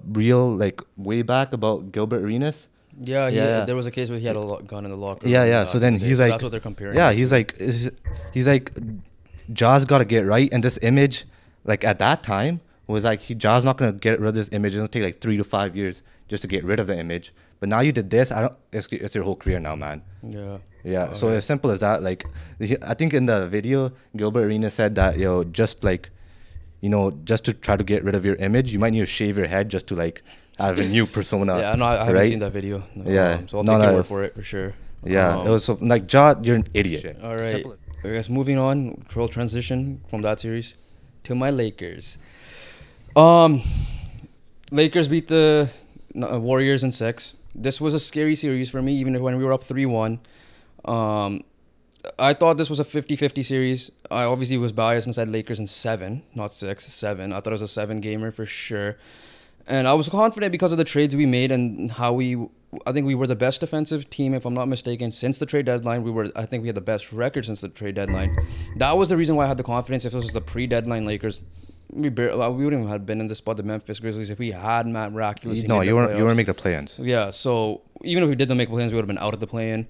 reel like way back about Gilbert Arenas. Yeah, there was a case where he had a gun in the locker room. Yeah. So then he's like, that's what they're comparing. Yeah, he's like, Ja's got to get right, and this image, like at that time, was like Ja's not gonna get rid of this image. It's gonna take like 3 to 5 years just to get rid of the image. But now you did this. It's your whole career now, man. Yeah. Okay. So as simple as that. Like, I think in the video, Gilbert Arenas said that just like, just to try to get rid of your image, you might need to shave your head just to like have a new persona. Yeah, no, I haven't seen that video. Yeah, so I'll take your word for it for sure. Yeah, it was so, like, Ja, you're an idiot. All right, I guess moving on, transition from that series to my Lakers. Lakers beat the Warriors in 6. This was a scary series for me, even when we were up 3-1. I thought this was a 50-50 series. I obviously was biased and said Lakers in 7, not 6, 7. I thought it was a 7-gamer for sure. And I was confident because of the trades we made and how I think we were the best defensive team, if I'm not mistaken, since the trade deadline. I think we had the best record since the trade deadline. That was the reason why I had the confidence. If this was the pre-deadline Lakers, we wouldn't even have been in the spot, the Memphis Grizzlies, if we had Matt miraculously. No, you weren't make the play-ins. Yeah, so even if we did make the play-ins, we would have been out of the play-in.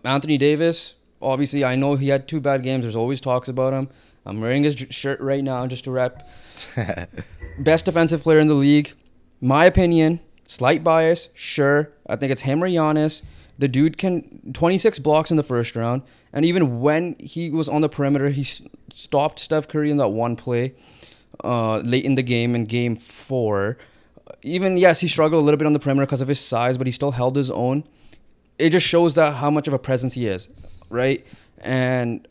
Anthony Davis, obviously, I know he had 2 bad games. There's always talks about him. I'm wearing his shirt right now just to rep. Best defensive player in the league. My opinion, slight bias, sure. I think it's him or Giannis. The dude can 26 blocks in the first round. And even when he was on the perimeter, he stopped Steph Curry in that one play late in the game, in Game 4. Even, yes, he struggled a little bit on the perimeter because of his size, but he still held his own. It just shows that how much of a presence he is, right? And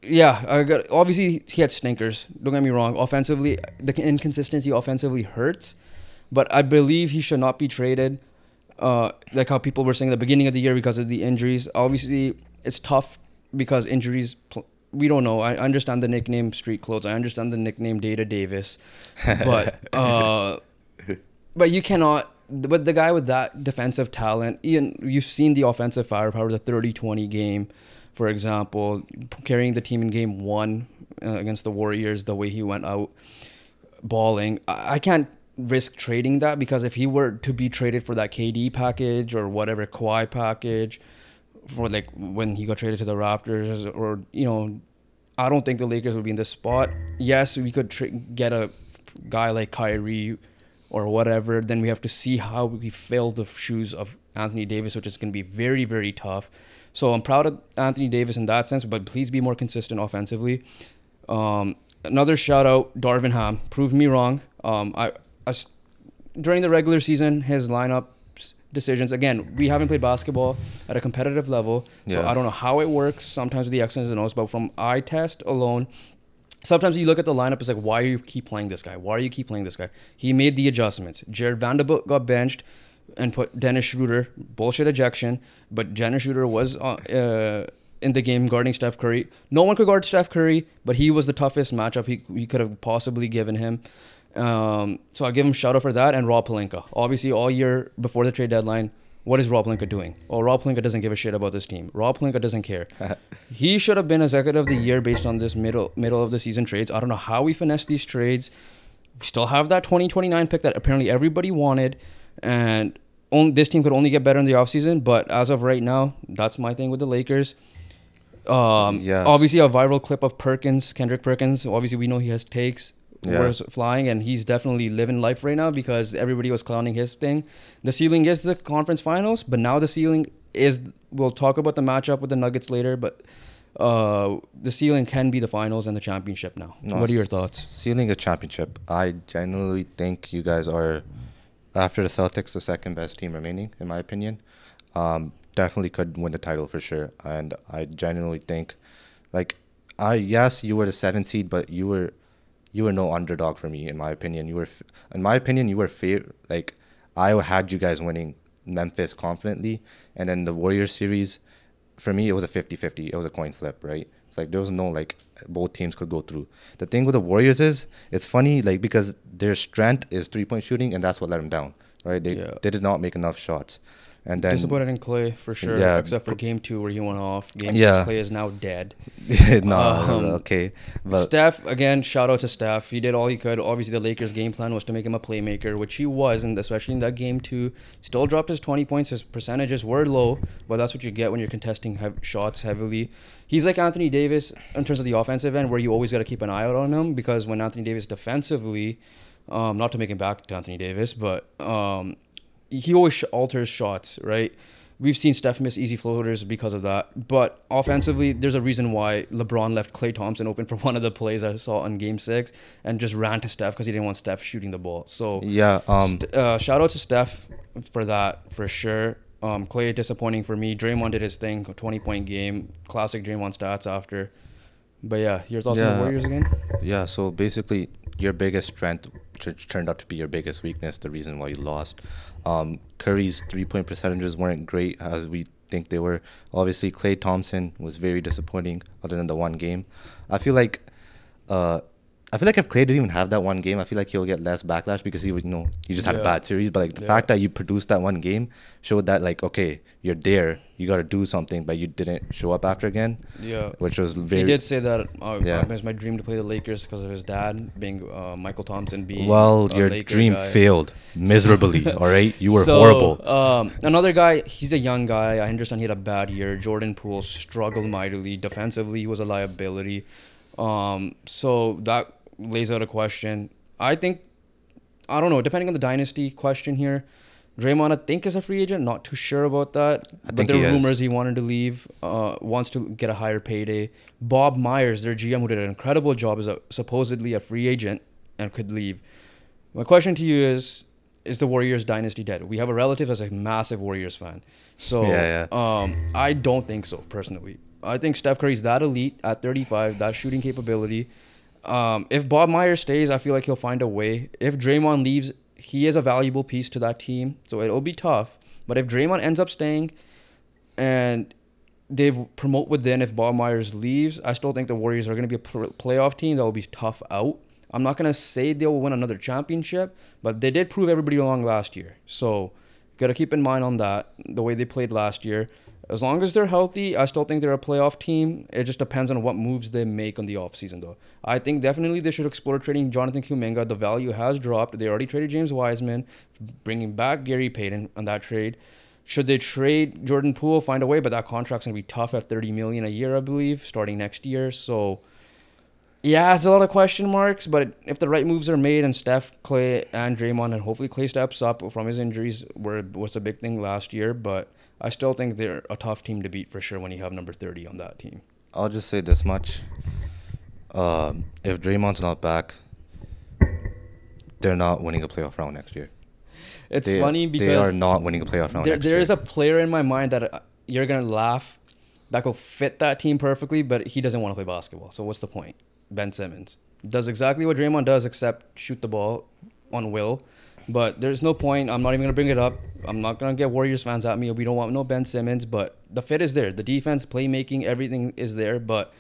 yeah, obviously he had stinkers. Don't get me wrong. Offensively, the inconsistency offensively hurts, but I believe he should not be traded. Like how people were saying at the beginning of the year because of the injuries. Obviously, it's tough because injuries. We don't know. I understand the nickname Street Clothes. I understand the nickname Data Davis, but you cannot. With the guy with that defensive talent, Ian, you've seen the offensive firepower, the 30-20 game, for example, carrying the team in Game 1 against the Warriors, the way he went out balling. I can't risk trading that, because if he were to be traded for that KD package or whatever Kawhi package, for like when he got traded to the Raptors, or I don't think the Lakers would be in this spot. Yes, we could get a guy like Kyrie or whatever. Then we have to see how we fill the shoes of Anthony Davis, which is going to be very, very tough. So I'm proud of Anthony Davis in that sense, but please be more consistent offensively. Another shout out, Darvin Ham. Proved me wrong. During the regular season, his lineup decisions, again, we haven't played basketball at a competitive level, so I don't know how it works sometimes with the X's and O's, but from eye test alone, sometimes you look at the lineup, it's like, why do you keep playing this guy? Why do you keep playing this guy? He made the adjustments. Jared Vanderbilt got benched and put Dennis Schroeder, bullshit ejection, but Dennis Schroeder was in the game guarding Steph Curry. No one could guard Steph Curry, but he was the toughest matchup he could have possibly given him. So I'll give him a shout out for that. And Rob Pelinka. Obviously, all year before the trade deadline, what is Rob Pelinka doing? Oh, Rob Pelinka doesn't give a shit about this team. Rob Pelinka doesn't care. He should have been Executive of the Year based on this middle of the season trades. I don't know how we finessed these trades. We still have that 2029 pick that apparently everybody wanted. And this team could only get better in the offseason. But as of right now, that's my thing with the Lakers. Obviously, a viral clip of Kendrick Perkins. Obviously, we know he has takes. Was flying, and he's definitely living life right now because everybody was clowning his thing. The ceiling is the conference finals, but now the ceiling is, we'll talk about the matchup with the Nuggets later, but the ceiling can be the finals and the championship now. No, what are your thoughts? Ceiling a championship. I genuinely think you guys are, after the Celtics, the second best team remaining, in my opinion. Definitely could win the title for sure. And I genuinely think, yes, you were the 7th seed, but you were no underdog for me, in my opinion. You were fair. I had you guys winning Memphis confidently, and then the Warriors series, for me, it was a 50-50. It was a coin flip, right? It's there was no both teams could go through. The thing with the Warriors is, it's funny, because their strength is 3-point shooting, and that's what let them down, right? They did not make enough shots. And then disappointed in Clay for sure, except for game 2 where he went off. Game 6, Clay is now dead. Okay. But Steph, again, shout out to Steph. He did all he could. Obviously, the Lakers' game plan was to make him a playmaker, which he was, and especially in that game 2. Still dropped his 20 points. His percentages were low, but that's what you get when you're contesting shots heavily. He's like Anthony Davis in terms of the offensive end, where you always got to keep an eye out on him, because when Anthony Davis defensively, not to make him back to Anthony Davis, but he always alters shots, right? We've seen Steph miss easy floaters because of that. But offensively, there's a reason why LeBron left Klay Thompson open for one of the plays I saw on Game 6 and just ran to Steph because he didn't want Steph shooting the ball. So shout out to Steph for that, for sure. Klay, disappointing for me. Draymond did his thing, 20-point game. Classic Draymond stats after. But your thoughts on the Warriors again? Yeah, so basically, your biggest strength turned out to be your biggest weakness, the reason why you lost. Curry's 3-point percentages weren't great as we think they were. Obviously, Klay Thompson was very disappointing other than the one game. I feel like if Klay didn't even have that one game, I feel like he'll get less backlash because he just had a bad series. But the fact that you produced that one game showed that okay, you're there, you got to do something, but you didn't show up after again. Yeah, which was very. He did say that it was my dream to play the Lakers because of his dad being Michael Thompson being. Well, your Laker dream failed miserably. All right, you were horrible. Another guy, he's a young guy. I understand he had a bad year. Jordan Poole struggled mightily defensively. He was a liability. So that lays out a question. I don't know, depending on the dynasty question here, Draymond, I think, is a free agent. Not too sure about that. But there are rumors he wanted to leave, wants to get a higher payday. Bob Myers, their GM, who did an incredible job, is supposedly a free agent and could leave. My question to you is the Warriors dynasty dead? We have a relative that's a massive Warriors fan. So I don't think so, personally. I think Steph Curry's that elite at 35, that shooting capability. If Bob Myers stays, I feel like he'll find a way. If Draymond leaves, he is a valuable piece to that team, so it'll be tough. But if Draymond ends up staying and they promote within, if Bob Myers leaves, I still think the Warriors are going to be a playoff team that will be tough out. I'm not going to say they'll win another championship, but they did prove everybody wrong last year. So got to keep in mind on that, the way they played last year. As long as they're healthy, I still think they're a playoff team. It just depends on what moves they make on the offseason, though. I think definitely they should explore trading Jonathan Kuminga. The value has dropped. They already traded James Wiseman, bringing back Gary Payton on that trade. Should they trade Jordan Poole, find a way, but that contract's going to be tough at $30 million a year, I believe, starting next year. So Yeah, it's a lot of question marks, but if the right moves are made and Steph, Clay, and Draymond, and hopefully Clay steps up from his injuries, was a big thing last year, but I still think they're a tough team to beat for sure when you have number 30 on that team. I'll just say this much. If Draymond's not back, they're not winning a playoff round next year. It's funny because they are not winning a playoff round next year. There is a player in my mind that you're going to laugh that could fit that team perfectly, but he doesn't want to play basketball. So what's the point? Ben Simmons does exactly what Draymond does, except shoot the ball on will. But there's no point. I'm not even going to bring it up. I'm not going to get Warriors fans at me. We don't want no Ben Simmons, but the fit is there. The defense, playmaking, everything is there. But,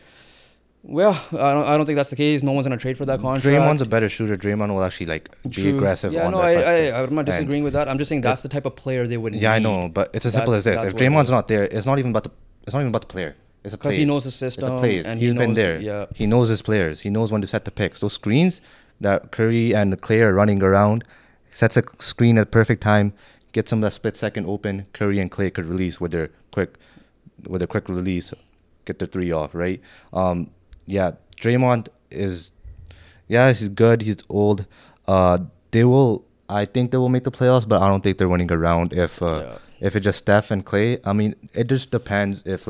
well, I don't think that's the case. No one's going to trade for that contract. Draymond's a better shooter. Draymond will actually be aggressive on I'm not disagreeing with that. I'm just saying that's the type of player they would need. Yeah, I know, but it's as simple as this. If Draymond's not there, it's not even about the player. It's a because he knows the system. It's a plays. And he's been there. Yeah. He knows his players. He knows when to set the picks. Those screens that Curry and Clay are running around, sets a screen at perfect time, gets them that split second open. Curry and Clay could release with their quick release, get the three off, right? Draymond is, he's good. He's old. I think they will make the playoffs, but I don't think they're winning a round if it's just Steph and Clay. I mean, it just depends if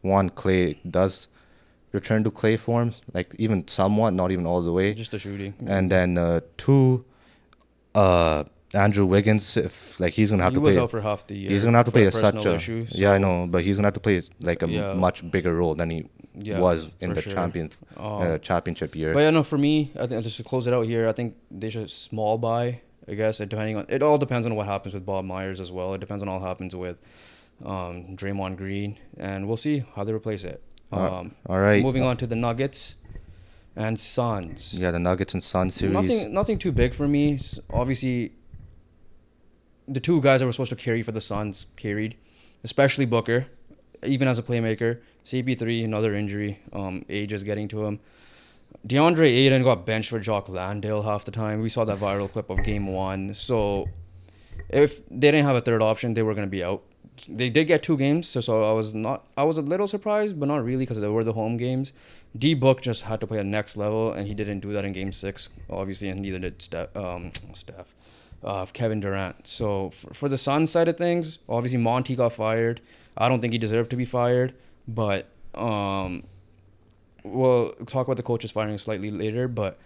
one, Clay does return to Clay forms, even somewhat, not even all the way. Just the shooting. And then two, Andrew Wiggins, if he's gonna have to play. He was out for half the year. He's gonna have to play such a issue, so. Yeah, I know, but he's gonna have to play a much bigger role than he was in the championship year. But yeah, no, for me, I think just to close it out here, I think they should small buy. I guess it all depends on what happens with Bob Myers as well. It depends on all that happens with Draymond Green, and we'll see how they replace it. All right. Moving on to the Nuggets and Suns. Yeah, the Nuggets and Suns series. Nothing too big for me. Obviously, the two guys that were supposed to carry for the Suns carried, especially Booker, even as a playmaker. CP3, another injury. Age is getting to him. DeAndre Ayton got benched for Jock Landale half the time. We saw that viral clip of Game 1. So if they didn't have a third option, they were going to be out. They did get 2 games, so I was a little surprised, but not really because they were the home games. D-Book just had to play at next level, and he didn't do that in Game 6, obviously, and neither did Kevin Durant. So for the Suns side of things, obviously Monty got fired. I don't think he deserved to be fired, but we'll talk about the coaches firing slightly later, but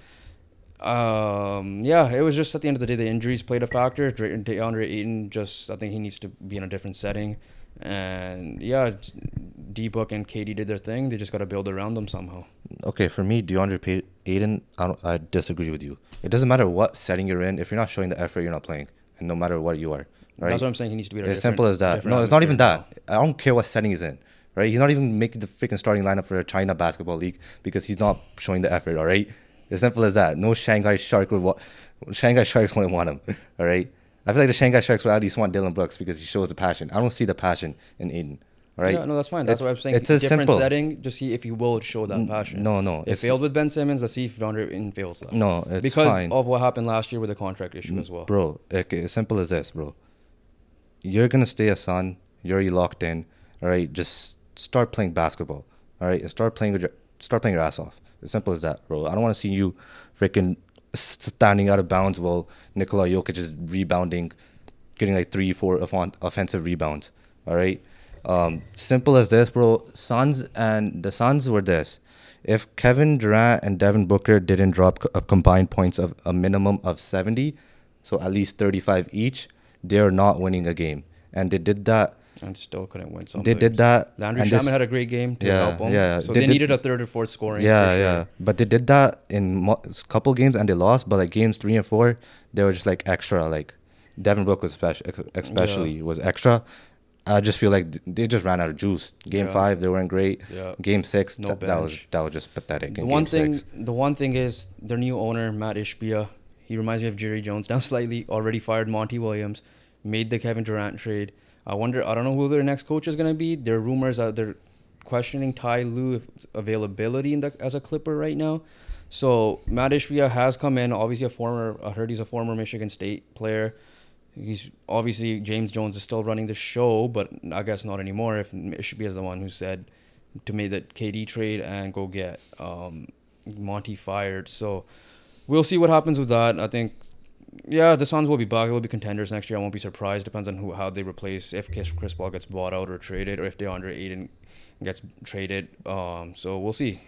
it was just at the end of the day, the injuries played a factor. DeAndre Ayton I think he needs to be in a different setting. And D-Book and KD did their thing. They just got to build around them somehow. Okay, for me, DeAndre Ayton, I disagree with you. It doesn't matter what setting you're in. If you're not showing the effort, you're not playing. And no matter what you are. Right? That's what I'm saying. He needs to be as simple as that. No, it's not even that. I don't care what setting he's in. Right? He's not even making the freaking starting lineup for a China basketball league because he's not showing the effort, all right? As simple as that. No Shanghai Sharks wouldn't want him, all right? I feel like the Shanghai Sharks would at least want Dylan Brooks because he shows the passion. I don't see the passion in Ayton, all right? Yeah, no, that's fine. That's what I'm saying. It's a different setting, just see if he will show that passion. No. It failed with Ben Simmons. Let's see if DeAndre Ayton fails that. No, it's because fine. of what happened last year with the contract issue as well. Bro, okay, as simple as this, bro. You're going to stay a Sun. You're already locked in, all right? Just start playing basketball, all right? And start playing your ass off. As simple as that, bro. I don't want to see you freaking standing out of bounds while Nikola Jokic is rebounding, getting 3-4 offensive rebounds. All right. Simple as this, bro. The Suns were this. If Kevin Durant and Devin Booker didn't drop a combined points of a minimum of 70, so at least 35 each, they're not winning a game. And they did that. And still couldn't win some. They did that. Landry Shaman had a great game to help them. Yeah. So they needed a third or fourth scoring. Yeah. But they did that in a couple games and they lost. But games 3 and 4, they were just extra. Devin Booker especially was extra. I just feel like they just ran out of juice. Game 5, they weren't great. Yeah. Game 6, that was just pathetic. The one thing is their new owner, Matt Ishbia. He reminds me of Jerry Jones down slightly. Already fired Monty Williams. Made the Kevin Durant trade. I don't know who their next coach is going to be. There are rumors that they're questioning Ty Lue availability as a Clipper right now. So Matt Ishbia has come in. Obviously I heard he's a former Michigan State player. He's obviously James Jones is still running the show, but I guess not anymore if Ishbia is the one who said to make that KD trade and go get Monty fired. So we'll see what happens with that. I think, yeah, the Suns will be back. They'll be contenders next year. I won't be surprised. Depends on how they replace, if Chris Paul gets bought out or traded, or if DeAndre Ayton gets traded. So we'll see.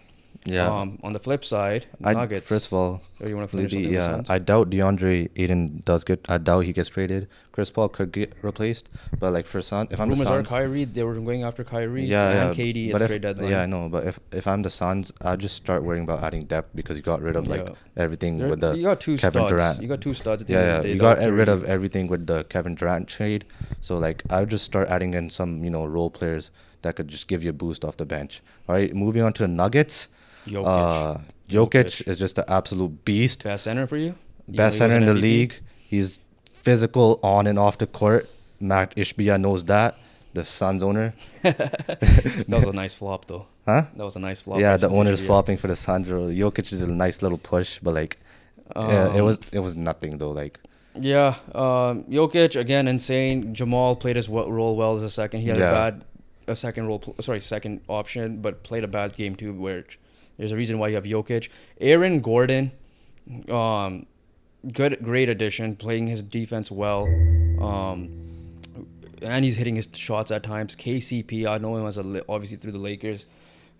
Yeah. On the flip side, Nuggets. First of all, or you want to finish something with Suns? I doubt DeAndre Ayton I doubt he gets traded. Chris Paul could get replaced, but like for Suns, if I'm the Suns, rumors are Kyrie. They were going after Kyrie. Yeah, and KD but at trade deadline. Yeah, I know. But if I'm the Suns, I'll just start worrying about adding depth because you got rid of like everything with the you got two Kevin studs. Durant. You got two studs. At the Yeah, end of the day. you got rid of everything with the Kevin Durant trade. So like I'll just start adding in some role players that could just give you a boost off the bench. All right, moving on to the Nuggets. Jokic is just an absolute beast. Best center for you? Best center in the league. He's physical on and off the court. Matt Ishbia knows that. The Suns owner. That was a nice flop, though. Huh? That was a nice flop. Yeah, the owner's flopping for the Suns. Jokic did a nice little push, but like, it was nothing though. Like. Yeah, Jokic again insane. Jamal played his role well as a second. He had second option, but played a bad game too. Where there's a reason why you have Jokic. Aaron Gordon, great addition, playing his defense well, and he's hitting his shots at times. KCP, I know him as obviously through the Lakers,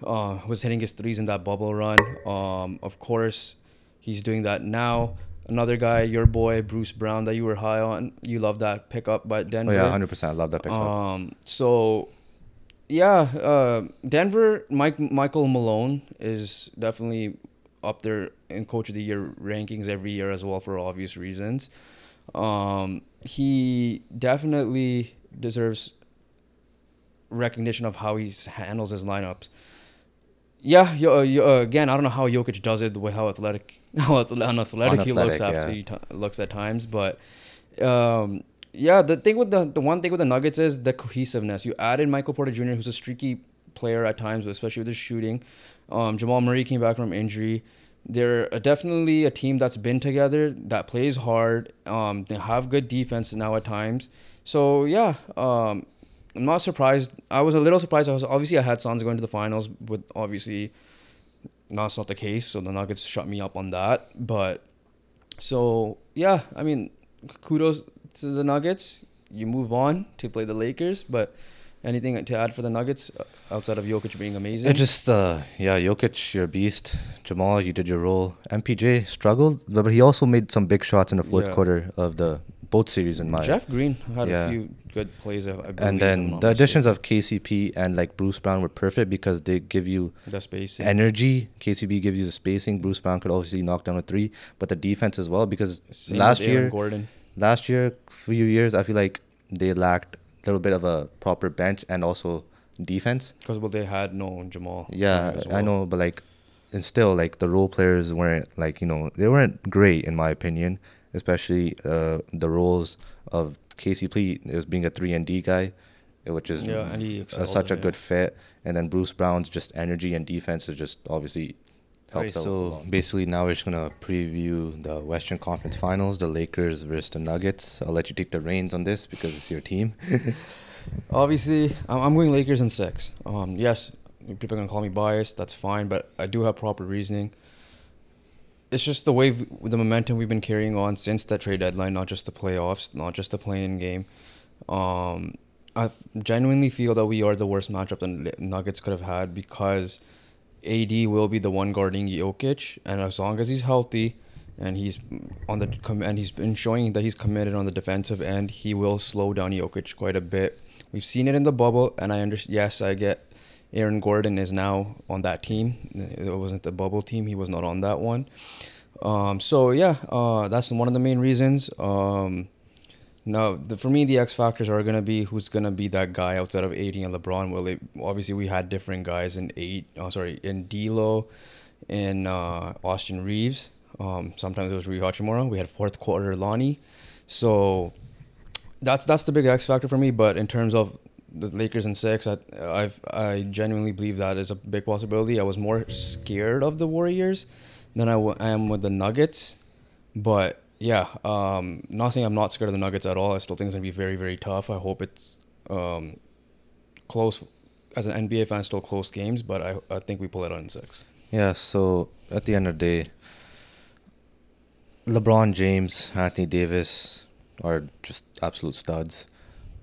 was hitting his threes in that bubble run. Of course, he's doing that now. Another guy, your boy Bruce Brown, that you were high on. You love that pickup by Denver. Oh yeah, 100%. I love that pickup. So. Yeah, Denver, Michael Malone is definitely up there in Coach of the Year rankings every year as well for obvious reasons. He definitely deserves recognition of how he handles his lineups. Yeah, again, I don't know how Jokic does it, the way how athletic he looks after he looks at times, but. Yeah, the one thing with the Nuggets is the cohesiveness. You added Michael Porter Jr., who's a streaky player at times, especially with his shooting. Jamal Murray came back from injury. They're definitely a team that's been together, that plays hard. They have good defense now at times. So yeah, I'm not surprised. I was a little surprised. I had Suns going to the finals, but obviously that's not the case. So the Nuggets shut me up on that. But so yeah, I mean, kudos to the Nuggets. You move on to play the Lakers, but anything to add for the Nuggets outside of Jokic being amazing? It just Jokic, you're a beast. Jamal, you did your role. MPJ struggled, but he also made some big shots in the fourth quarter of the both series in my. Jeff Green had a few good plays. I believe, and then the additions of KCP and like Bruce Brown were perfect because they give you the spacing, energy. KCP gives you the spacing. Bruce Brown could obviously knock down a three, but the defense as well because last year, few years, I feel like they lacked a little bit of a proper bench and also defense. Because they had no Jamal. Yeah, well. I know, but like, and still, like the role players weren't like they weren't great in my opinion. Especially the roles of KCP as being a 3-and-D guy, which is such a good fit. And then Bruce Brown's just energy and defense is just obviously helps out. So basically now we're just going to preview the Western Conference Finals, the Lakers versus the Nuggets. I'll let you take the reins on this because it's your team. Obviously, I'm going Lakers in 6. Yes, people are going to call me biased. That's fine, but I do have proper reasoning. It's just the way, the momentum we've been carrying on since that trade deadline, not just the playoffs, not just the play-in game. I genuinely feel that we are the worst matchup the Nuggets could have had because AD will be the one guarding Jokic, and as long as he's healthy and he's been showing that he's committed on the defensive end, he will slow down Jokic quite a bit. We've seen it in the bubble, and I get Aaron Gordon is now on that team. It wasn't the bubble team. He was not on that one. So yeah, that's one of the main reasons. Now, for me, the X factors are going to be who's going to be that guy outside of AD and LeBron. Well, obviously we had different guys in D'Lo, in Austin Reeves. Sometimes it was Rui Hachimura. We had fourth quarter Lonnie. So that's the big X factor for me. But in terms of the Lakers in 6, I genuinely believe that is a big possibility. I was more scared of the Warriors than I am with the Nuggets. But yeah, not saying I'm not scared of the Nuggets at all. I still think it's going to be very, very tough. I hope it's close. As an NBA fan, still close games, but I think we pull it out in 6. Yeah, so at the end of the day, LeBron James, Anthony Davis are just absolute studs.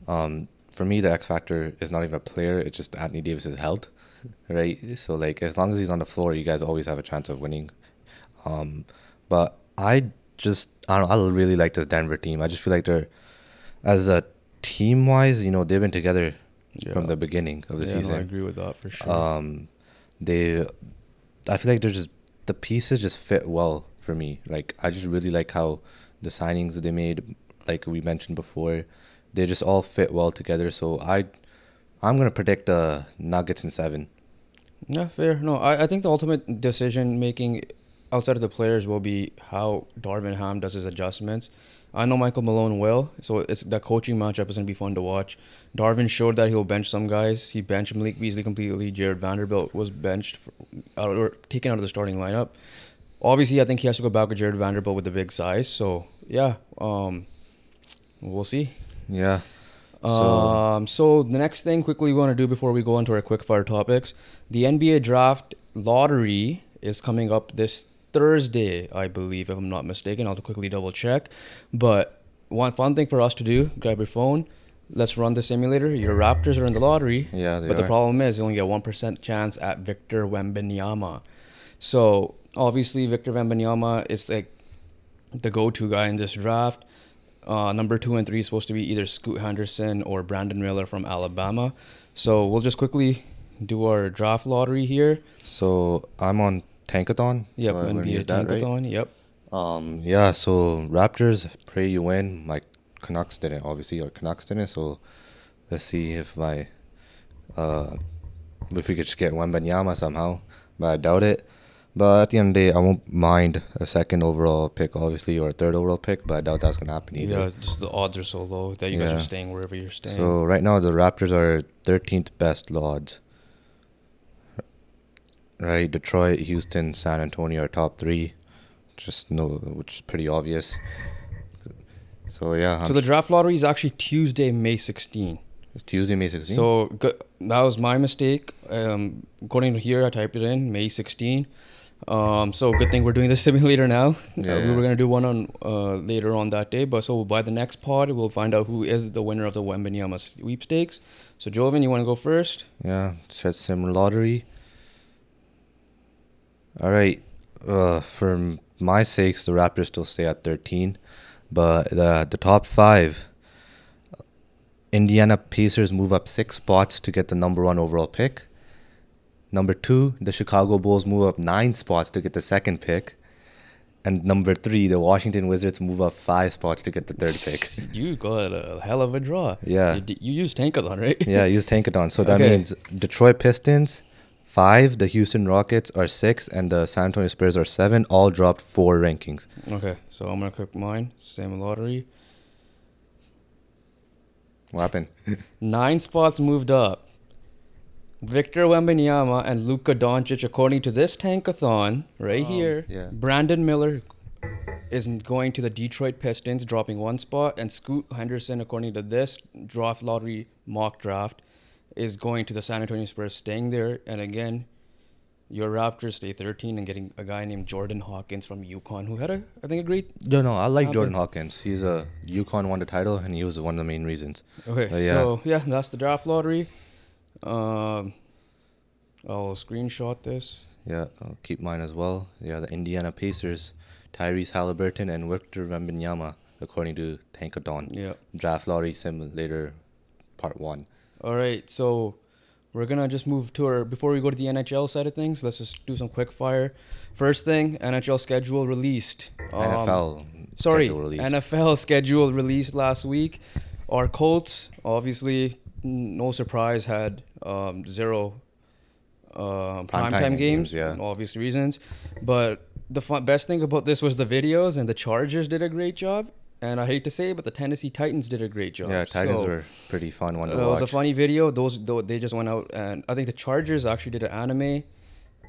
For me, the X factor is not even a player; it's just Anthony Davis's health, right? So like, as long as he's on the floor, you guys always have a chance of winning. But I don't know. I really like this Denver team. I just feel like they're, as a team wise, you know, they've been together from the beginning of the season. No, I agree with that for sure. I feel like they're just, the pieces just fit well for me. Like, I just really like how the signings they made, like we mentioned before, they just all fit well together. So I'm gonna predict the Nuggets in 7. Yeah, fair. No, I think the ultimate decision making outside of the players will be how Darvin Ham does his adjustments. I know Michael Malone will, so it's that coaching matchup is gonna be fun to watch. Darvin showed that he'll bench some guys. He benched Malik Beasley completely. Jared Vanderbilt was benched or taken out of the starting lineup. Obviously, I think he has to go back with Jared Vanderbilt with the big size. So yeah, we'll see. Yeah. So the next thing quickly we want to do before we go into our quickfire topics, the NBA draft lottery is coming up this Thursday, I believe, if I'm not mistaken. I'll quickly double check. But one fun thing for us to do, grab your phone, let's run the simulator. Your Raptors are in the lottery. Yeah, but the problem is you only get 1% chance at Victor Wembanyama. So obviously Victor Wembanyama is like the go-to guy in this draft. Number 2 and 3 is supposed to be either Scoot Henderson or Brandon Miller from Alabama. So we'll just quickly do our draft lottery here. So I'm on Tankathon. Yep, so NBA Tankathon. Right? Yep. Yeah. So Raptors, pray you win. My Canucks didn't, obviously, or Canucks didn't. So let's see if we could just get Wembanyama somehow, but I doubt it. But at the end of the day, I won't mind a 2nd overall pick, obviously, or a 3rd overall pick, but I doubt that's going to happen either. Yeah, just the odds are so low that you guys are staying wherever you're staying. So right now, the Raptors are 13th best odds. Right, Detroit, Houston, San Antonio are top 3. Which is pretty obvious. So yeah. So the draft lottery is actually Tuesday, May 16. It's Tuesday, May 16? So that was my mistake. According to here, I typed it in, May 16. So good thing we're doing the simulator now. Yeah, we were gonna do one on later on that day, but so by the next pod we'll find out who is the winner of the Wembanyama sweepstakes. So Jovan, you want to go first? Yeah, it says sim lottery. All right. For my sakes, the Raptors still stay at 13, but the top 5, Indiana Pacers move up 6 spots to get the number 1 overall pick. Number 2, the Chicago Bulls move up 9 spots to get the 2nd pick. And number 3, the Washington Wizards move up 5 spots to get the 3rd pick. You got a hell of a draw. Yeah. You used Tankathon, right? Yeah, I used Tankathon. So that means Detroit Pistons 5, the Houston Rockets are 6, and the San Antonio Spurs are 7. All dropped 4 rankings. Okay, so I'm gonna click mine. Same lottery. What happened? 9 spots moved up. Victor Wembanyama and Luka Doncic, according to this Tankathon right here. Yeah. Brandon Miller is going to the Detroit Pistons, dropping 1 spot, and Scoot Henderson, according to this draft lottery mock draft, is going to the San Antonio Spurs, staying there. And again, your Raptors stay 13 and getting a guy named Jordan Hawkins from UConn, who had I think a great. No, I like Jordan Hawkins. He's UConn won the title, and he was one of the main reasons. Okay, so yeah, that's the draft lottery. I'll screenshot this. Yeah, I'll keep mine as well. Yeah, the Indiana Pacers, Tyrese Halliburton and Victor Wembanyama, according to Tankathon. Yeah. Draft lottery simulator, part 1. All right, so we're gonna just move to before we go to the NHL side of things. Let's just do some quick fire. First thing, NHL schedule released. NFL schedule released last week. Our Colts, obviously, no surprise, had 0 primetime games, obvious reasons. But the best thing about this was the videos, and the Chargers did a great job. And I hate to say it, but the Tennessee Titans did a great job. Yeah, Titans were pretty fun one to watch. It was a funny video. They just went out, and I think the Chargers actually did an anime,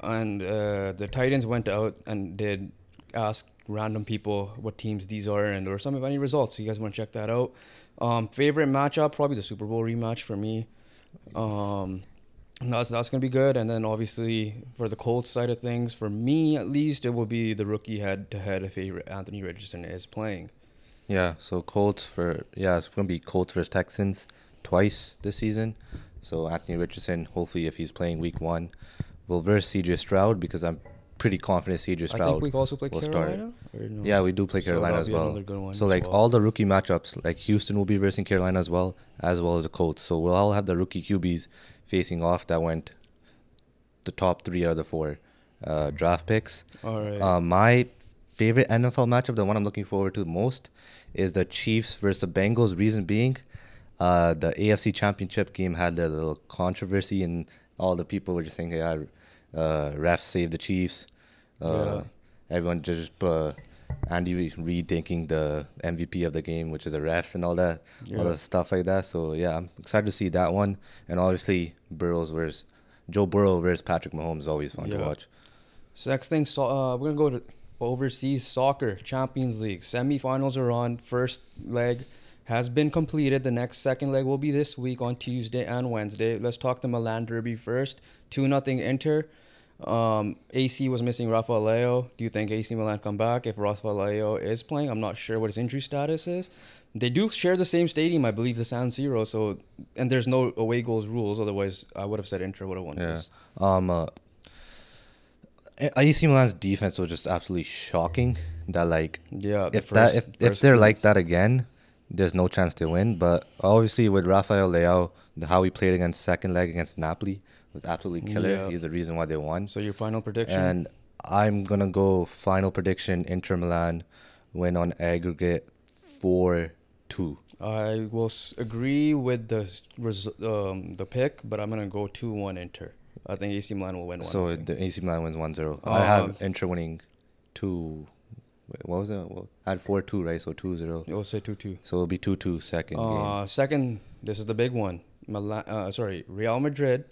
and the Titans went out and did ask random people what teams these are, and there were some funny results. So you guys want to check that out. Favorite matchup, probably the Super Bowl rematch for me. That's gonna be good. And then obviously for the Colts side of things, for me at least, it will be the rookie head-to-head if Anthony Richardson is playing. Yeah, so it's gonna be Colts versus Texans twice this season. So Anthony Richardson, hopefully, if he's playing week 1, will verse CJ Stroud, because I'm pretty confident CJ I Stroud think we also play will start. Carolina. Or no? Yeah, we do play Carolina that'll as be well. another good one So as like well. all the rookie matchups, like Houston will be versing Carolina as well as the Colts. So we'll all have the rookie QBs facing off that went the top 3 out of the 4 draft picks. All right. My favorite NFL matchup, the one I'm looking forward to most, is the Chiefs versus the Bengals. Reason being, the AFC Championship game had a little controversy, and all the people were just saying, "Yeah, refs saved the Chiefs." Yeah. Everyone just Andy Reid taking the MVP of the game, which is the refs and all that stuff like that. So yeah, I'm excited to see that one, and obviously Joe Burrow versus Patrick Mahomes is always fun to watch. So next thing, we're gonna go to overseas soccer Champions League semifinals are on. First leg has been completed. The second leg will be this week on Tuesday and Wednesday. Let's talk the Milan Derby first. 2-0 Inter. AC was missing Rafael Leao. Do you think AC Milan come back if Rafael Leao is playing? I'm not sure what his injury status is. They do share the same stadium, I believe, the San Siro. So, and there's no away goals rules. Otherwise, I would have said Inter would have won this. AC Milan's defense was just absolutely shocking. That like, if they're like that again, there's no chance to win. But obviously with Rafael Leao, how he played against second leg against Napoli was absolutely killer. Yeah. He's the reason why they won. So your final prediction? And I'm gonna go final prediction: Inter Milan win on aggregate 4-2. I will agree with the pick, but I'm gonna go 2-1 Inter. I think AC Milan will win 1. So the AC Milan wins 1-0. I have Inter winning 2. Wait, what was it? I had 4-2, right? So 2-0. You'll say 2-2. So it'll be 2-2 second game. Second, this is the big one. Real Madrid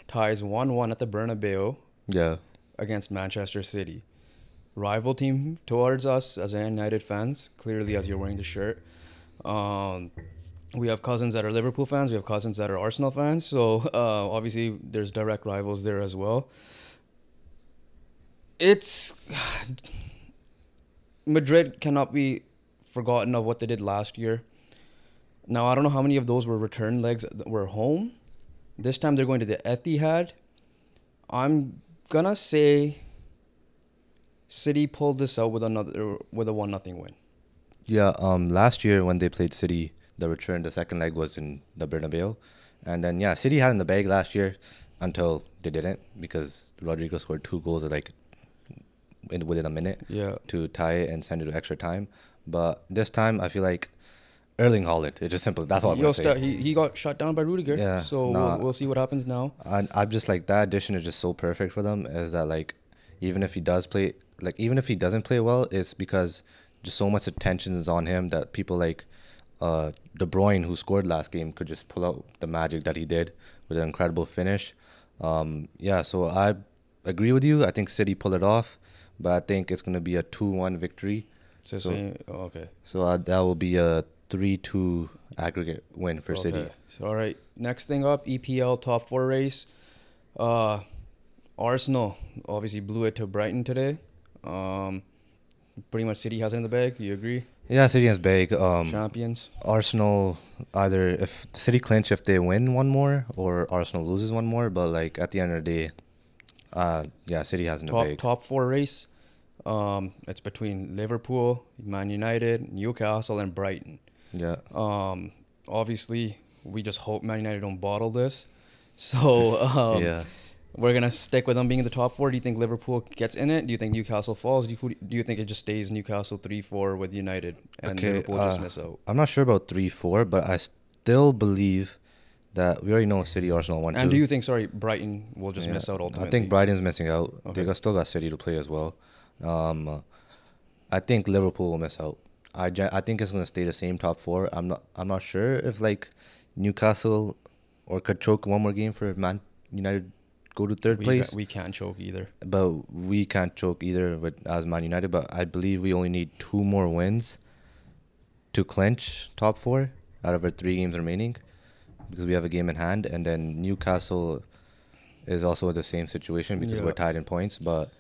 ties 1-1 at the Bernabeu. Yeah. Against Manchester City. Rival team towards us as United fans, clearly as you're wearing the shirt. We have cousins that are Liverpool fans. We have cousins that are Arsenal fans. So obviously there's direct rivals there as well. Madrid cannot be forgotten of what they did last year. Now, I don't know how many of those were return legs that were home. This time they're going to the Etihad. I'm gonna say City pulled this out with a 1-0 win. Yeah, last year when they played City, the second leg was in the Bernabeu. And then, yeah, City had in the bag last year until they didn't, because Rodrigo scored 2 goals within a minute to tie it and send it to extra time. But this time, I feel like Erling Haaland. It's just simple. That's all I'm going to say. He got shut down by Rudiger. Yeah, so we'll see what happens now. And I'm just like, that addition is just so perfect for them, is that like, even if he doesn't play well, it's because just so much attention is on him that people like De Bruyne, who scored last game, could just pull out the magic that he did with an incredible finish. So I agree with you. I think City pulled it off, but I think it's going to be a 2-1 victory. Okay. So that will be a 3-2 aggregate win for City. So, all right. Next thing up, EPL top 4 race. Arsenal obviously blew it to Brighton today. Pretty much City has it in the bag. You agree? Yeah, City has bag. Champions. Arsenal, either if City clinch if they win one more, or Arsenal loses one more. But like at the end of the day, City has in the bag. Top 4 race. It's between Liverpool, Man United, Newcastle, and Brighton. Yeah. Obviously, we just hope Man United don't bottle this. So we're gonna stick with them being in the top 4. Do you think Liverpool gets in it? Do you think Newcastle falls? Do you think it just stays Newcastle 3-4 with United and Liverpool just miss out? I'm not sure about 3-4, but I still believe that we already know City, Arsenal 1-2. And do you think, Brighton will just miss out ultimately? I think Brighton's missing out. Okay. They still got City to play as well. I think Liverpool will miss out. I think it's going to stay the same top 4. I'm not sure if like Newcastle could choke one more game for Man United go to third place. We can't choke either. But we can't choke either as Man United. But I believe we only need 2 more wins to clinch top 4 out of our 3 games remaining, because we have a game in hand. And then Newcastle, is also in the same situation because we're tied in points. But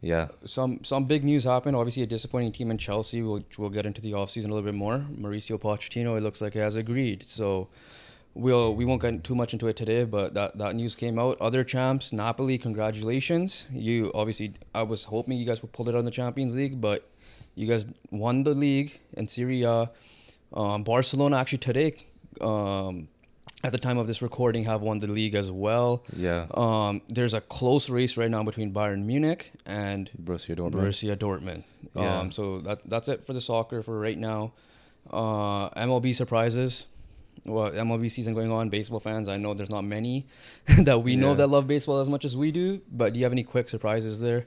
yeah, some big news happened. Obviously, a disappointing team in Chelsea. We'll get into the offseason a little bit more. Mauricio Pochettino, it looks like he has agreed. So we won't get too much into it today, but that news came out. Other champs, Napoli, congratulations. You obviously, I was hoping you guys would pull it out in the Champions League, but you guys won the league in Serie A. Barcelona actually today, at the time of this recording, have won the league as well. Yeah. There's a close race right now between Bayern Munich and Borussia Dortmund. Yeah. So that's it for the soccer for right now. MLB surprises. Well, MLB season going on. Baseball fans, I know there's not many that we know that love baseball as much as we do. But do you have any quick surprises there?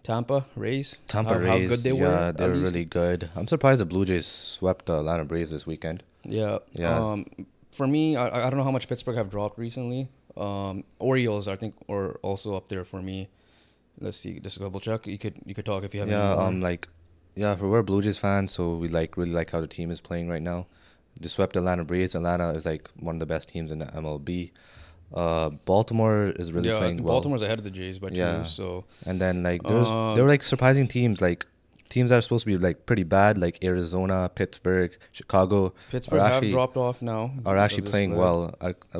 Tampa Rays. How good they were. Yeah, they're really good. I'm surprised the Blue Jays swept the Atlanta Braves this weekend. Yeah. For me, I don't know how much Pittsburgh have dropped recently. Orioles, I think, are also up there for me. Let's see, just double check. You could talk if you have. Yeah, we're Blue Jays fans, so we really like how the team is playing right now. They swept Atlanta Braves. Atlanta is like one of the best teams in the MLB. Baltimore is really playing well. Baltimore's ahead of the Jays by 2. So and then like there were like surprising teams, like teams that are supposed to be like pretty bad, like Arizona, Pittsburgh, Chicago. Pittsburgh have dropped off now. Are actually playing well.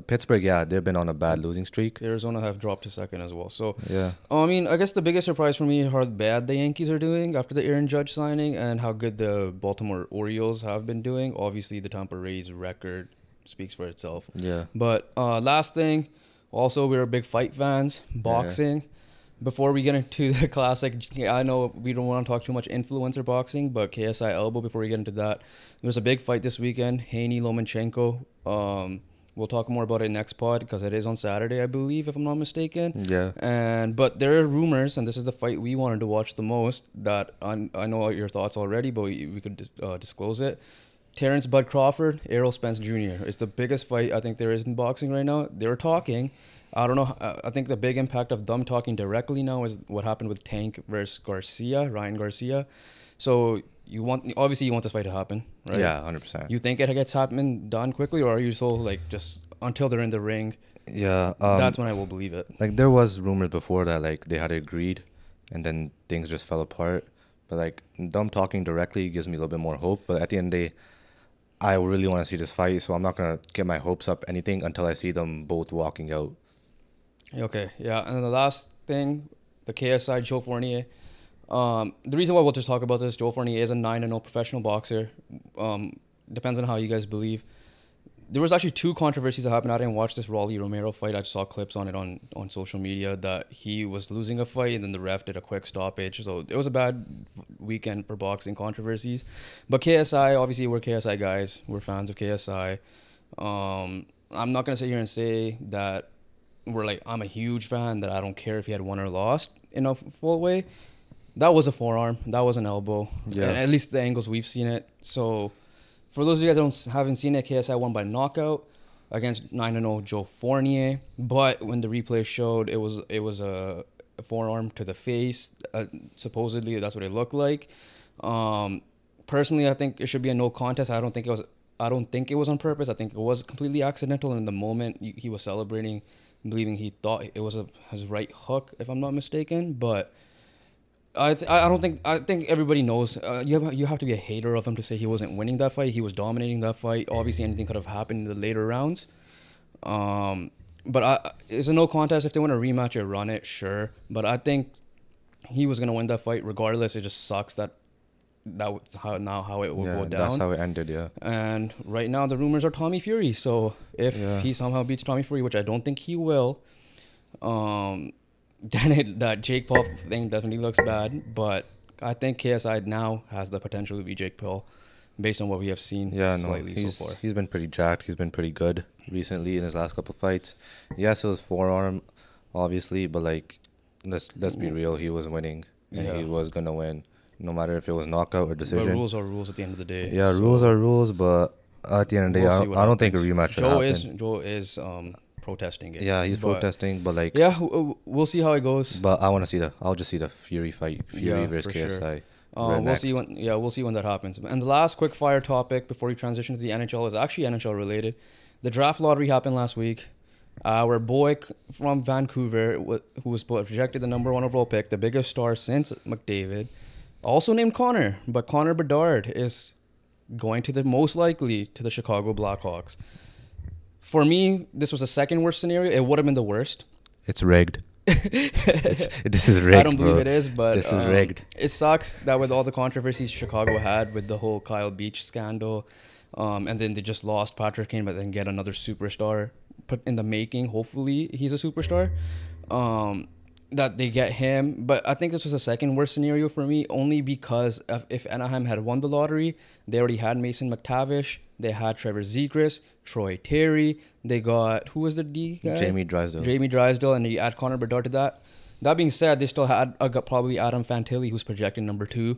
Pittsburgh, they've been on a bad losing streak. Arizona have dropped to second as well. So yeah. I mean, I guess the biggest surprise for me is how bad the Yankees are doing after the Aaron Judge signing, and how good the Baltimore Orioles have been doing. Obviously, the Tampa Rays record speaks for itself. Yeah. But last thing, also we're big fight fans. Boxing. Yeah. Before we get into the classic, I know we don't want to talk too much influencer boxing, but KSI elbow, before we get into that, there's a big fight this weekend, Haney Lomachenko. We'll talk more about it next pod because it is on Saturday, I believe, if I'm not mistaken. Yeah. But there are rumors, and this is the fight we wanted to watch the most, that I know your thoughts already, but we could disclose it. Terrence Bud Crawford, Errol Spence Jr. It's the biggest fight I think there is in boxing right now. They're talking. I don't know. I think the big impact of them talking directly now is what happened with Tank versus Ryan Garcia. So you want this fight to happen, right? Yeah, 100%. You think it gets done quickly, or are you so like just until they're in the ring? Yeah, that's when I will believe it. Like there was rumors before that like they had agreed, and then things just fell apart. But like them talking directly gives me a little bit more hope. But at the end of the day, I really want to see this fight, so I'm not gonna get my hopes up anything until I see them both walking out. Okay, yeah, and the last thing, the KSI Joe Fournier. The reason why we'll just talk about this, Joe Fournier is a 9-0 professional boxer. Depends on how you guys believe. There was actually 2 controversies that happened. I didn't watch this Rolly Romero fight. I just saw clips on it on social media that he was losing a fight and then the ref did a quick stoppage. So it was a bad weekend for boxing controversies. But KSI, obviously we're KSI guys. We're fans of KSI. I'm not going to sit here and say that I'm a huge fan, that I don't care if he had won or lost in a full way. That was a forearm. That was an elbow. Yeah. And at least the angles we've seen it. So for those of you guys that haven't seen it, KSI won by knockout against 9-0 Joe Fournier. But when the replay showed, it was a forearm to the face. Supposedly, that's what it looked like. Personally, I think it should be a no contest. I don't think it was on purpose. I think it was completely accidental. And in the moment, he was celebrating, believing he thought it was his right hook, if I'm not mistaken. But I think everybody knows. You have to be a hater of him to say he wasn't winning that fight. He was dominating that fight. Obviously, anything could have happened in the later rounds. But it's a no contest. If they want to rematch it, run it, sure. But I think he was gonna win that fight regardless. It just sucks that was how it will go down. That's how it ended. Yeah. And right now the rumors are Tommy Fury. So if he somehow beats Tommy Fury, which I don't think he will, then that Jake Paul thing definitely looks bad. But I think KSI now has the potential to be Jake Paul, based on what we have seen slightly so far. He's been pretty jacked. He's been pretty good recently in his last couple of fights. Yes, it was forearm, obviously, but like let's be real, he was winning and he was gonna win, no matter if it was knockout or decision. But rules are rules at the end of the day. Yeah, so rules are rules, but at the end of the day, I don't think a rematch should happen. Joe is protesting it. Yeah, he's protesting, but like we'll see how it goes. But I'll just see the Fury fight, versus KSI. Sure. We'll see when that happens. And the last quick fire topic before we transition to the NHL is actually NHL related. The draft lottery happened last week. Our boy from Vancouver, who was projected the number 1 overall pick, the biggest star since McDavid, also named Connor, but Connor Bedard is going to most likely to the Chicago Blackhawks. For me, this was the second worst scenario. It would have been the worst. It's rigged. This is rigged. I don't believe it is, but this is rigged. It sucks that with all the controversies Chicago had with the whole Kyle Beach scandal, and then they just lost Patrick Kane, but then get another superstar put in the making. Hopefully, he's a superstar. That they get him, but I think this was the second worst scenario for me, only because if Anaheim had won the lottery, they already had Mason McTavish, they had Trevor Zegras, Troy Terry, they got, who was the D guy? Jamie Drysdale, and you add Connor Bedard to that. That being said, they still had got probably Adam Fantilli, who's projected number 2.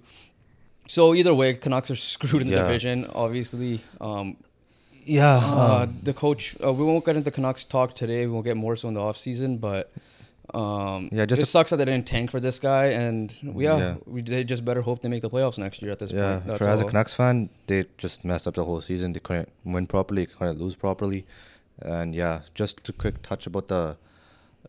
So either way, Canucks are screwed in the division, obviously. The coach, we won't get into Canucks talk today. We'll get more so in the offseason, but it sucks that they didn't tank for this guy, and they just better hope they make the playoffs next year at this point. That's as a Canucks fan, they just messed up the whole season. They couldn't win properly, couldn't lose properly, and just a quick touch about the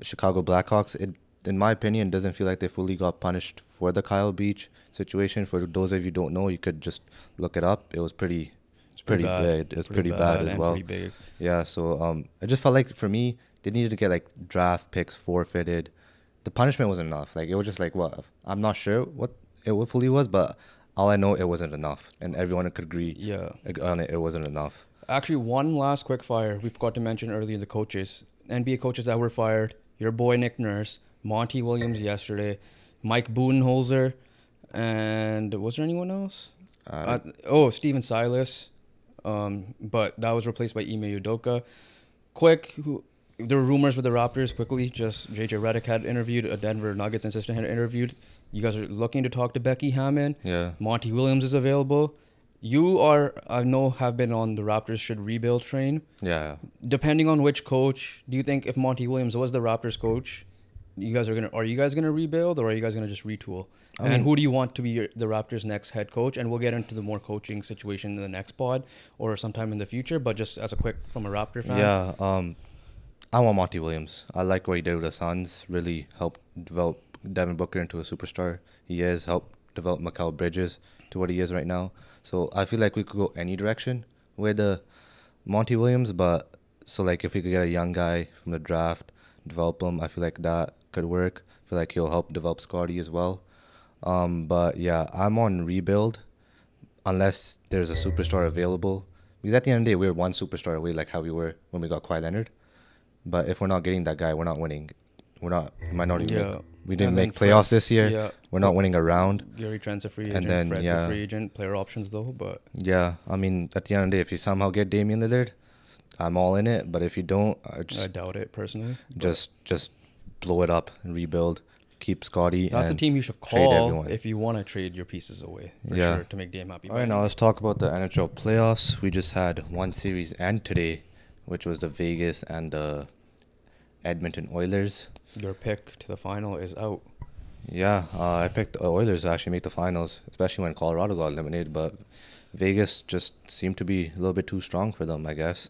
Chicago Blackhawks. It, in my opinion, doesn't feel like they fully got punished for the Kyle Beach situation. For those of you who don't know, you could just look it up. It was pretty bad. It was pretty bad as well. Yeah, so it just felt like for me, they needed to get like draft picks forfeited. The punishment wasn't enough. Like it was just like what, I'm not sure what it fully was, but all I know, it wasn't enough, and everyone could agree. On it. It wasn't enough. Actually, one last quick fire we forgot to mention earlier: the coaches, NBA coaches that were fired. Your boy Nick Nurse, Monty Williams yesterday, Mike Budenholzer, and was there anyone else? Steven Silas, but that was replaced by Ime Udoka. There were rumors with the Raptors. Quickly, just JJ Redick had interviewed, a Denver Nuggets assistant had interviewed. You guys are looking to talk to Becky Hammon. Yeah. Monty Williams is available. I know, have been on the Raptors should rebuild train. Yeah. Depending on which coach, do you think if Monty Williams was the Raptors coach, are you guys gonna rebuild, or are you guys gonna just retool? And who do you want to be the Raptors' next head coach? And we'll get into the more coaching situation in the next pod or sometime in the future. But just as a quick from a Raptor fan. Yeah. I want Monty Williams. I like what he did with the Suns. Really helped develop Devin Booker into a superstar. He has helped develop Mikal Bridges to what he is right now. So I feel like we could go any direction with Monty Williams. But so like if we could get a young guy from the draft, develop him, I feel like that could work. I feel like he'll help develop Scotty as well. But yeah, I'm on rebuild unless there's a superstar available. Because at the end of the day, we're one superstar away, like how we were when we got Kawhi Leonard. But if we're not getting that guy, we're not winning. We didn't make playoffs this year. Yeah. We're not winning a round. Gary Trent's a free agent. And then, Fred's a free agent. Player options though, but yeah, I mean, at the end of the day, if you somehow get Damian Lillard, I'm all in it. But if you don't, I doubt it personally. Just blow it up and rebuild. Keep Scotty. That's a team you should call if you want to trade your pieces away for sure to make Dame happy. All right, now let's talk about the NHL playoffs. We just had one series end today, which was the Vegas and the Edmonton Oilers. Your pick to the final is out. Yeah, I picked the Oilers to actually make the finals, especially when Colorado got eliminated. But Vegas just seemed to be a little bit too strong for them, I guess.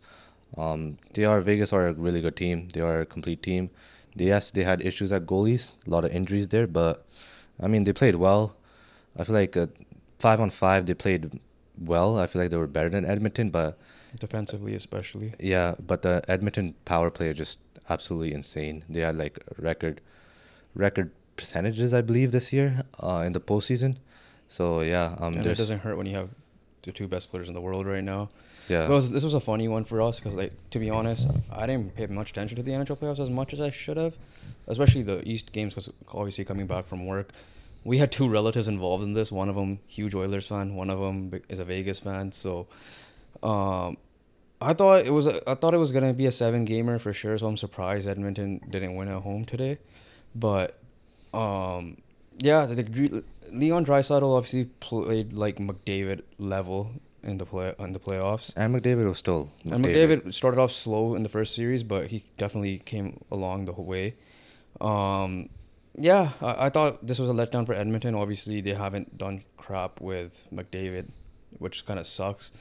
Vegas are a really good team. They are a complete team. Yes, they had issues at goalies, a lot of injuries there, but I mean, they played well. I feel like 5-on-5, they played well. I feel like they were better than Edmonton, but defensively especially. Yeah, but the Edmonton power play are just absolutely insane. They had like record percentages, I believe, this year in the postseason. So yeah, and it doesn't hurt when you have the two best players in the world right now. Yeah, this was a funny one for us because, like, to be honest, I didn't pay much attention to the NHL playoffs as much as I should have, especially the East games, because obviously coming back from work, we had two relatives involved in this. One of them huge Oilers fan, one of them is a Vegas fan. So, I thought it was gonna be a 7-gamer for sure. So I'm surprised Edmonton didn't win at home today, but Leon Draisaitl obviously played like McDavid level in the playoffs. And McDavid was still McDavid. And McDavid started off slow in the first series, but he definitely came along the whole way. I thought this was a letdown for Edmonton. Obviously, they haven't done crap with McDavid, which kind of sucks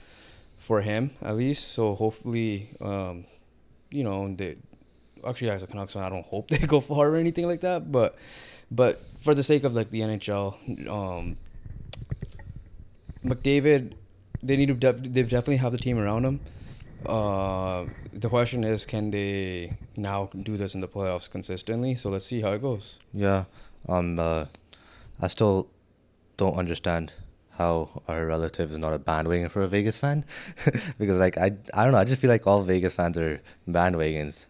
for him at least. So hopefully, actually, as a Canucks fan, I don't hope they go far or anything like that. But for the sake of like the NHL, McDavid, they definitely have the team around him. The question is, can they now do this in the playoffs consistently? So let's see how it goes. Yeah. I still don't understand how our relative is not a bandwagon for a Vegas fan. Because like I don't know, I just feel like all Vegas fans are bandwagons,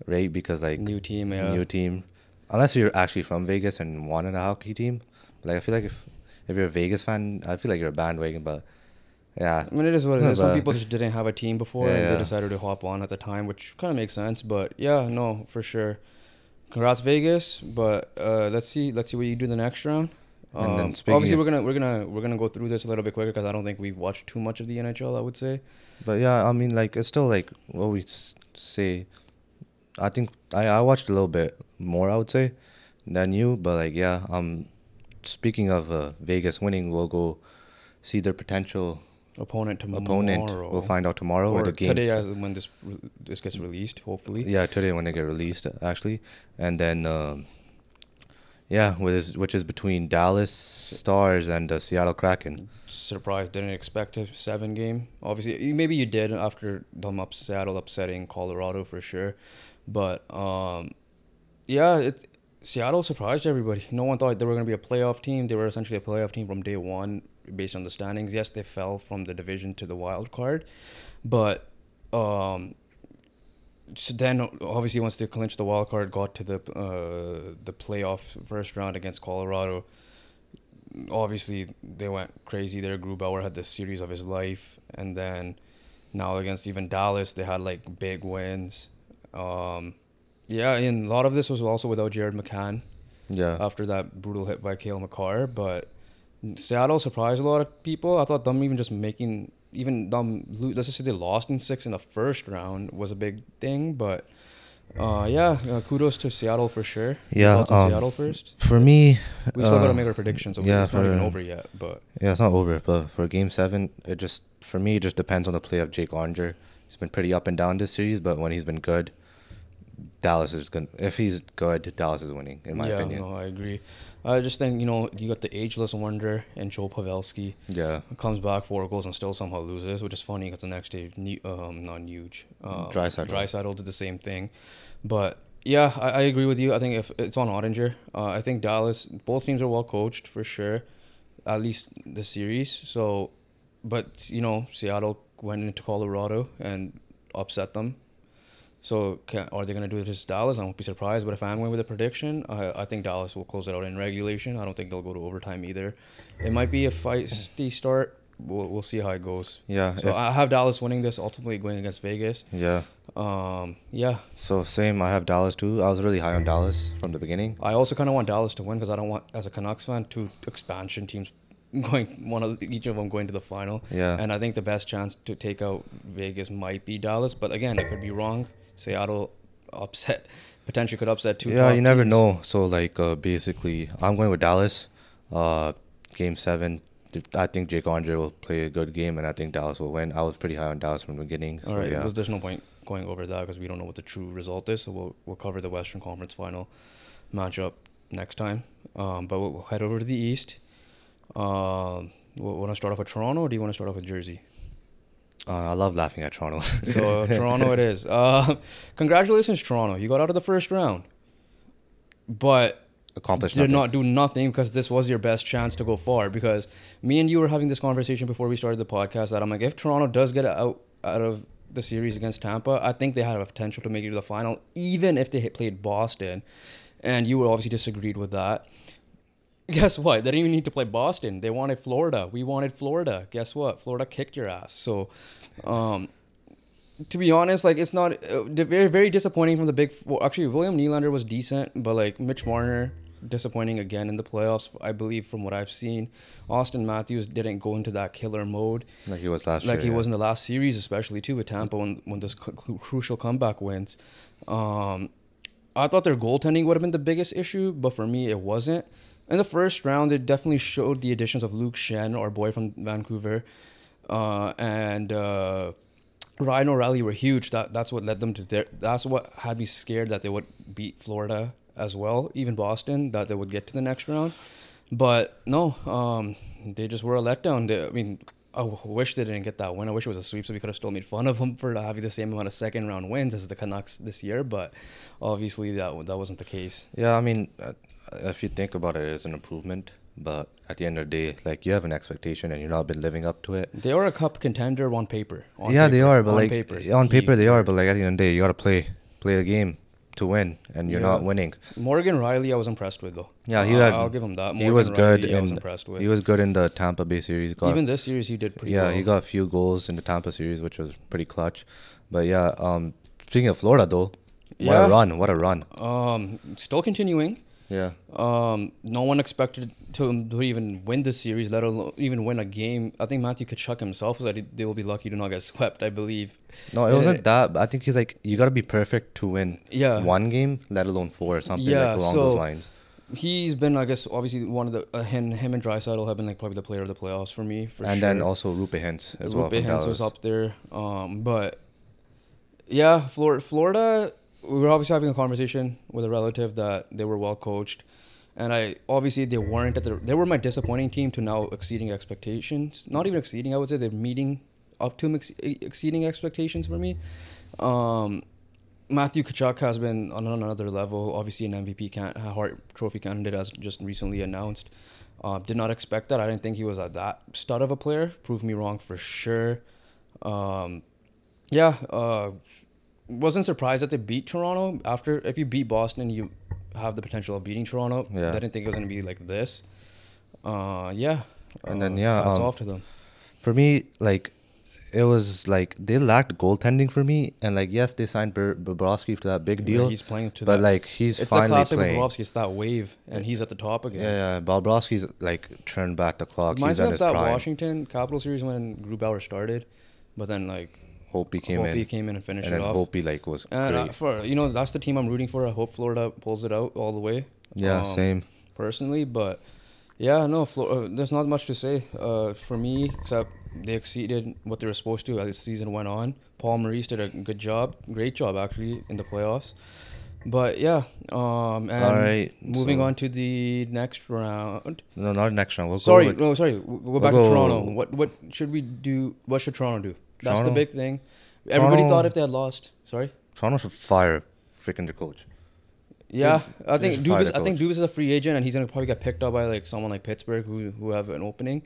right? Because like New team, yeah. new team. Unless you're actually from Vegas and wanted a hockey team. Like I feel like if you're a Vegas fan, I feel like you're a bandwagon, but yeah. I mean, it is what it is. Some people just didn't have a team before, and Yeah. they decided to hop on at the time, which kind of makes sense. But yeah, no, for sure. Congrats, Vegas. But let's see what you do the next round. And then speaking Obviously, of- we're gonna go through this a little bit quicker because I don't think we've watched too much of the NHL. I would say. But yeah, I mean, like it's still like what we say. I think I watched a little bit more, I would say, than you. But like yeah, speaking of Vegas winning, we'll go see their potential Opponent. We'll find out tomorrow Or or the games. today, as when this gets released, hopefully. Yeah, today when they get released, actually, and then yeah, which is between Dallas Stars and the Seattle Kraken. Surprised, didn't expect a 7 game. Obviously, maybe you did after Seattle upsetting Colorado for sure, but yeah, Seattle surprised everybody. No one thought they were going to be a playoff team. They were essentially a playoff team from day one based on the standings. Yes, they fell from the division to the wild card, but so then obviously once they clinched the wild card, got to the playoff first round against Colorado. Obviously they went crazy there. Grubauer had the series of his life, and then now against even Dallas, they had like big wins. Yeah, and a lot of this was also without Jared McCann. Yeah. After that brutal hit by Cale Makar, but Seattle surprised a lot of people. I thought them let's just say they lost in 6 in the first round was a big thing, but kudos to Seattle for sure. Yeah. Thoughts on Seattle first. For me, We still gotta make our predictions. So yeah, it's not even over yet, but yeah, it's not over. But for Game 7, it just depends on the play of Jake Onger. He's been pretty up and down this series, but when he's been good, Dallas is good. If he's good, Dallas is winning, in my opinion. Yeah, no, I agree. I just think, you got the ageless wonder and Joe Pavelski. Yeah. Comes back 4 goals and still somehow loses, which is funny because the next day, not huge. Draisaitl did the same thing. But yeah, I agree with you. I think if it's on Ottinger, I think Dallas, both teams are well coached for sure, at least the series. So, but Seattle went into Colorado and upset them. So are they going to do this to Dallas? I won't be surprised. But if I'm going with a prediction, I think Dallas will close it out in regulation. I don't think they'll go to overtime either. It might be a feisty start. We'll see how it goes. Yeah. So I have Dallas winning this, ultimately going against Vegas. Yeah. Yeah. So same, I have Dallas too. I was really high on Dallas from the beginning. I also kind of want Dallas to win because I don't want, as a Canucks fan, 2 expansion teams each of them going to the final. Yeah. And I think the best chance to take out Vegas might be Dallas, but again, it could be wrong. Seattle potentially could upset 2 Yeah, you never teams. know. So like basically, I'm going with Dallas. Game 7, I think Jake Onger will play a good game, and I think Dallas will win. I was pretty high on Dallas from the beginning. So, All right, yeah. well, there's no point going over that because we don't know what the true result is. So we'll cover the Western Conference Final matchup next time. But we'll head over to the East. Want to start off with Toronto, or do you want to start off with Jersey? I love laughing at Toronto. So Toronto it is. Congratulations, Toronto. You got out of the first round. But Accomplished did nothing. not do nothing because this was your best chance to go far. Because me and you were having this conversation before we started the podcast that I'm like, if Toronto does get out of the series against Tampa, I think they have a potential to make it to the final, even if they played Boston. And you obviously disagreed with that. Guess what? They didn't even need to play Boston. They wanted Florida. We wanted Florida. Guess what? Florida kicked your ass. So, to be honest, like, it's not very, very disappointing from the big four. Actually, William Nylander was decent, but like Mitch Marner, disappointing again in the playoffs, I believe, from what I've seen. Austin Matthews didn't go into that killer mode like he was last year. Like he was in the last series, especially too with Tampa when those crucial comeback wins. I thought their goaltending would have been the biggest issue, but for me, it wasn't. In the first round, it definitely showed the additions of Luke Shen, our boy from Vancouver, and Ryan O'Reilly were huge. That's what led them to their. That's what had me scared that they would beat Florida as well, even Boston, that they would get to the next round. But no, they just were a letdown. I mean, I wish they didn't get that win. I wish it was a sweep, so we could have still made fun of them for having the same amount of second round wins as the Canucks this year. But obviously, that wasn't the case. Yeah, I mean, if you think about it, it's an improvement. But at the end of the day, like, you have an expectation and you've not been living up to it. They are a cup contender on paper. They are, but on paper they are. But like, at the end of the day, you got to play the game to win, and you're not winning. Morgan Riley, I was impressed with, though. Yeah, I'll give him that. He was good. I was impressed with. He was good in the Tampa Bay series. Even this series, he did pretty well. Yeah, he got a few goals in the Tampa series, which was pretty clutch. But yeah, speaking of Florida, though, what a run! Still continuing. Yeah. No one expected to even win this series, let alone even win a game. I think Matthew Tkachuk himself said they will be lucky to not get swept, I believe. No, it wasn't that. But I think he's like, you got to be perfect to win one game, let alone 4 or something along those lines. He's been, I guess, obviously one of the him and Draisaitl have been like probably the player of the playoffs for me. Then also Rupe Hintz as well. Rupe Hintz was up there. But yeah, Florida. We were obviously having a conversation with a relative that they were well coached, and they weren't they were my disappointing team to now exceeding expectations. Not even exceeding, I would say they're meeting up to exceeding expectations for me. Matthew Tkachuk has been on another level. Obviously, an MVP Hart Trophy candidate, as just recently announced. Did not expect that. I didn't think he was that stud of a player. Proved me wrong for sure. Wasn't surprised that they beat Toronto. If you beat Boston, you have the potential of beating Toronto. Yeah. I didn't think it was going to be like this. And then hats off to them. For me, like, it was like they lacked goaltending for me, and like, yes, they signed Bobrovsky to that big deal. Yeah, he's playing to but that. like, he's it's finally the classic playing. Bobrovsky. It's that wave, and he's at the top again. Yeah, Bobrovsky's like turned back the clock. Reminds he's me at of his that prime. Washington Capital series when Grubauer started, but then like Holtby came in and finished and it then off. Holtby like was And great. that's the team I'm rooting for. I hope Florida pulls it out all the way. Yeah, same. Personally, but yeah, no, there's not much to say for me except they exceeded what they were supposed to as the season went on. Paul Maurice did a great job actually in the playoffs. But yeah, and all right, moving on to the next round. No, not next round. We'll go back to Toronto. What should we do? What should Toronto do? That's the big thing. Everybody thought if they had lost. Sorry? Toronto should fire freaking their coach. Yeah, I think Dubas is a free agent, and he's gonna probably get picked up by like someone like Pittsburgh who have an opening.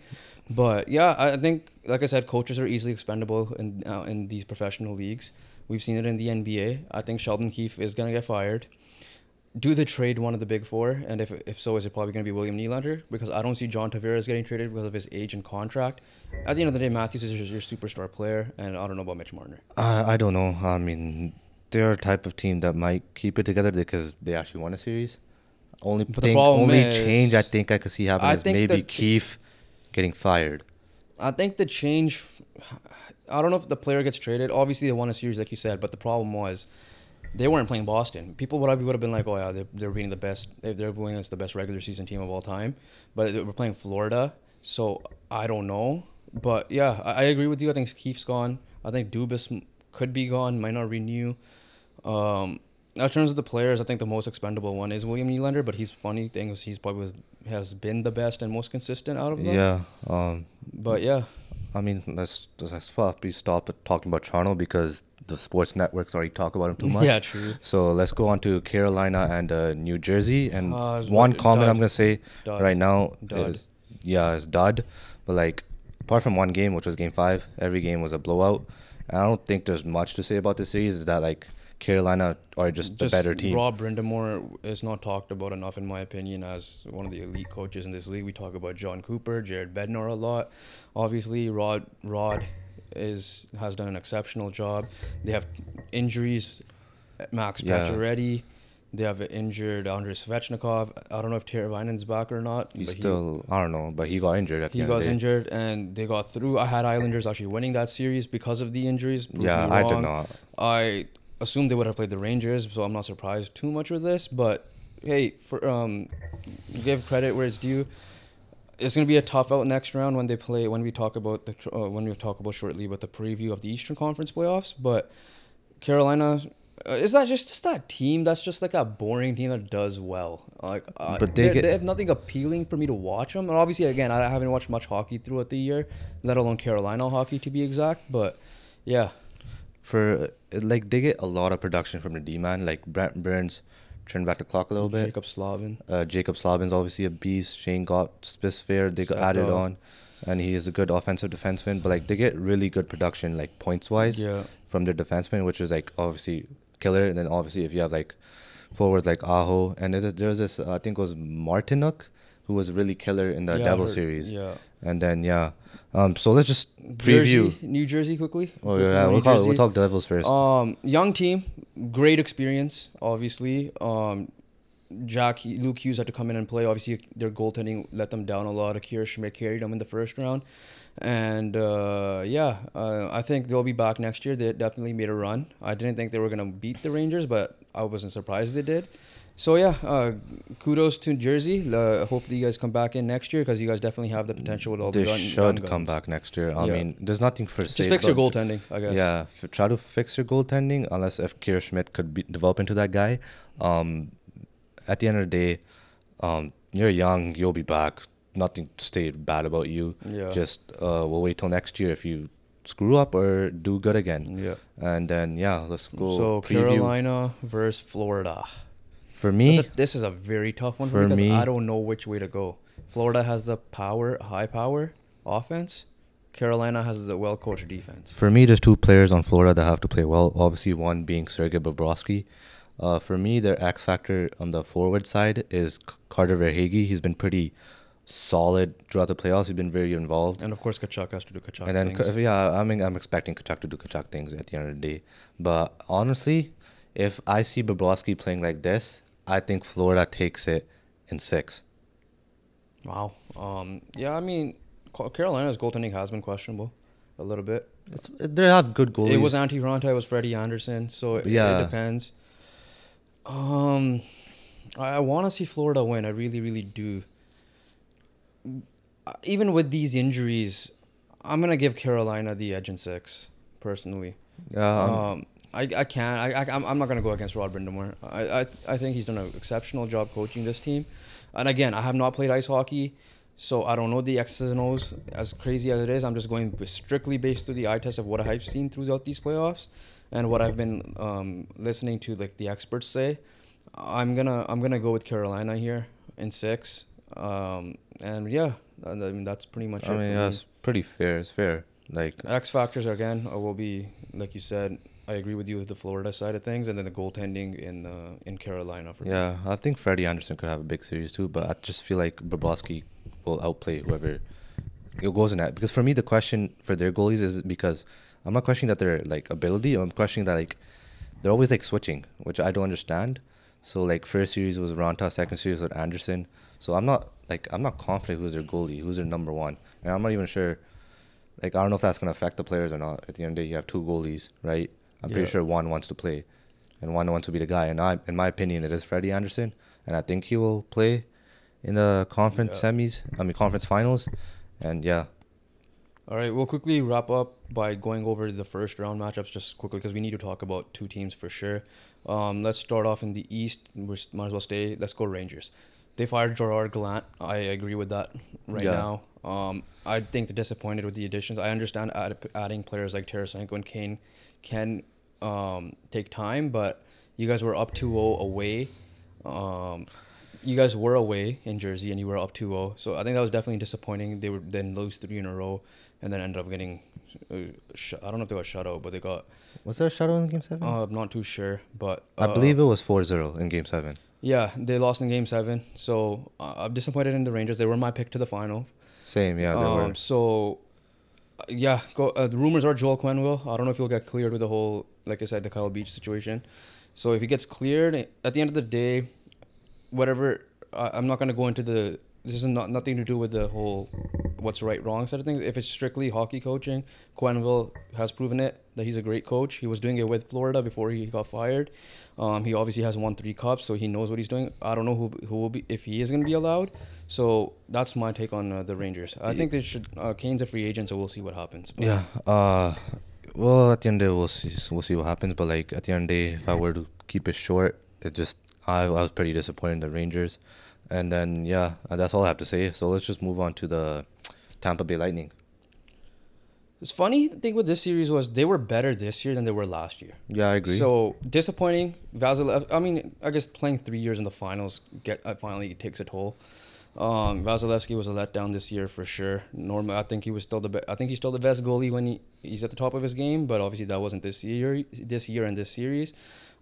But yeah, I think, like I said, coaches are easily expendable in these professional leagues. We've seen it in the NBA. I think Sheldon Keefe is gonna get fired. Do they trade one of the big four? And if so, is it probably gonna be William Nylander? Because I don't see John Tavares getting traded because of his age and contract. At the end of the day, Matthews is your superstar player, and I don't know about Mitch Marner. I don't know. I mean, they're a type of team that might keep it together because they actually won a series. Only change I think I could see happen is maybe Keefe getting fired. I think the change, I don't know if the player gets traded. Obviously, they won a series, like you said, but the problem was they weren't playing Boston. People would have been like, oh, yeah, they're being the best. They're going against the best regular season team of all time. But we're playing Florida, so I don't know. But, yeah, I agree with you. I think Keefe's gone. I think Dubas could be gone, might not renew. In terms of the players, I think the most expendable one is William Nylander, but he's funny thing is he's probably has been the best and most consistent out of them. Yeah. But yeah. I mean, let's probably stop talking about Toronto because the sports networks already talk about him too much. Yeah, true. So let's go on to Carolina and New Jersey. And one comment I'm gonna say right now is dud. But like, apart from one game, which was Game 5, every game was a blowout. And I don't think there's much to say about this series. Is that like Carolina are just the better team? Rob Brind'Amour is not talked about enough, in my opinion, as one of the elite coaches in this league. We talk about John Cooper, Jared Bednar a lot. Obviously, Rod has done an exceptional job. They have injuries. Max Pacioretty. They have injured Andrei Svechnikov. I don't know if Teravainen's back or not. I don't know, but he got injured at the end of the day. He got injured, and they got through. I had Islanders actually winning that series because of the injuries. Yeah, I did not. I assumed they would have played the Rangers, so I'm not surprised too much with this. But hey, give credit where it's due. It's going to be a tough out next round when they play. When we talk about shortly about the preview of the Eastern Conference playoffs. But Carolina, is that just that team that's just like a boring team that does well? Like, But they have nothing appealing for me to watch them. And obviously, again, I haven't watched much hockey throughout the year, let alone Carolina hockey to be exact. But yeah, they get a lot of production from the D-man. Like Brent Burns turned back the clock a little bit. Jacob Slavin's obviously a beast. Shane Gott, Spitzfair, they got added on. And he is a good offensive defenseman. But like they get really good production, like points-wise, from their defensemen, which is like obviously killer. And then obviously if you have like forwards like Aho. And there's this, I think it was Martinuk, who was really killer in the Devil series. Yeah. And then, so let's just preview. New Jersey quickly. Oh, yeah. We'll talk Devils first. Young team, great experience, obviously. Luke Hughes had to come in and play. Obviously, their goaltending let them down a lot. Akira Schmidt carried them in the first round. And, I think they'll be back next year. They definitely made a run. I didn't think they were going to beat the Rangers, but I wasn't surprised they did. So, kudos to Jersey. Hopefully you guys come back in next year because you guys definitely have the potential with all the guns. They should come back next year. I mean, there's nothing for just fix your goaltending, I guess. Yeah, try to fix your goaltending unless if Akira Schmidt could develop into that guy. At the end of the day, you're young. You'll be back. Nothing to say bad about you. Yeah. Just we'll wait till next year if you screw up or do good again. Yeah. And then let's go. So preview. Carolina versus Florida. For me, this is a very tough one for me because I don't know which way to go. Florida has the high power offense. Carolina has the well-coached defense. For me, there's two players on Florida that have to play well. Obviously, one being Sergei Bobrovsky. For me, their X factor on the forward side is Carter Verhaeghe. He's been pretty solid throughout the playoffs. He's been very involved. And of course, Kachuk has to do Kachuk things. And then, I'm expecting Kachuk to do Kachuk things at the end of the day. But honestly, if I see Bobrovsky playing like this, I think Florida takes it in 6. Wow. I mean, Carolina's goaltending has been questionable a little bit. They have good goalies. It was Antti Ranta, it was Freddie Anderson, so it depends. I want to see Florida win. I really, really do. Even with these injuries, I'm going to give Carolina the edge in 6, personally. I can't. I'm not going to go against Rod Brindamore. I think he's done an exceptional job coaching this team. And again, I have not played ice hockey, so I don't know the X's and O's as crazy as it is. I'm just going strictly based through the eye test of what I've seen throughout these playoffs and what I've been listening to like the experts say. I'm gonna go with Carolina here in 6. I mean that's pretty much it. I mean that's pretty fair. It's fair. Like X factors again will be like you said. I agree with you with the Florida side of things, and then the goaltending in Carolina for me. I think Freddie Anderson could have a big series too, but I just feel like Bobrovsky will outplay whoever it goes in that. Because for me, the question for their goalies is because I'm not questioning that their like ability. I'm questioning that like they're always like switching, which I don't understand. So like first series was Ranta, second series was Anderson. So I'm not confident who's their goalie, who's their number one, and I'm not even sure. Like I don't know if that's gonna affect the players or not. At the end of the day, you have 2 goalies, right? I'm pretty sure one wants to play, and one wants to be the guy. And in my opinion, it is Freddie Anderson, and I think he will play in the conference conference finals, and All right, we'll quickly wrap up by going over the first round matchups just quickly because we need to talk about 2 teams for sure. Let's start off in the East. We might as well stay. Let's go Rangers. They fired Gerard Gallant. I agree with that now. I think they're disappointed with the additions. I understand adding players like Tarasenko and Kane can take time, but you guys were up 2-0 away. You guys were away in Jersey, and you were up 2-0. So I think that was definitely disappointing. They would then lose 3 in a row, and then ended up getting. I don't know if they got shut out, but they got. Was there a shutout in Game 7? I'm not too sure, but I believe it was 4-0 in Game 7. Yeah, they lost in Game 7. So I'm disappointed in the Rangers. They were my pick to the final. Same, yeah, they were. So. The rumors are Joel Quenneville. I don't know if he'll get cleared with the whole, like I said, the Kyle Beach situation. So if he gets cleared, at the end of the day, whatever, I'm not going to go into this is nothing to do with the whole what's right, wrong side of things. If it's strictly hockey coaching, Quenneville has proven it that he's a great coach. He was doing it with Florida before he got fired. He obviously has won 3 cups, so he knows what he's doing. I don't know who will be, if he is going to be allowed. So that's my take on the Rangers. I think they should. Kane's a free agent, so we'll see what happens. But Yeah. Well, at the end of the day, we'll see what happens. But like at the end of the day, if I were to keep it short, it just I was pretty disappointed in the Rangers. And then yeah, that's all I have to say. So let's just move on to the Tampa Bay Lightning. the funny thing with this series was they were better this year than they were last year. Yeah, I agree. So disappointing. Vasilev. I mean, I guess playing 3 years in the finals finally takes a toll. Vasilevsky was a letdown this year for sure. Normally, I think he was still I think he's still the best goalie when he's at the top of his game, but obviously that wasn't this year and this series.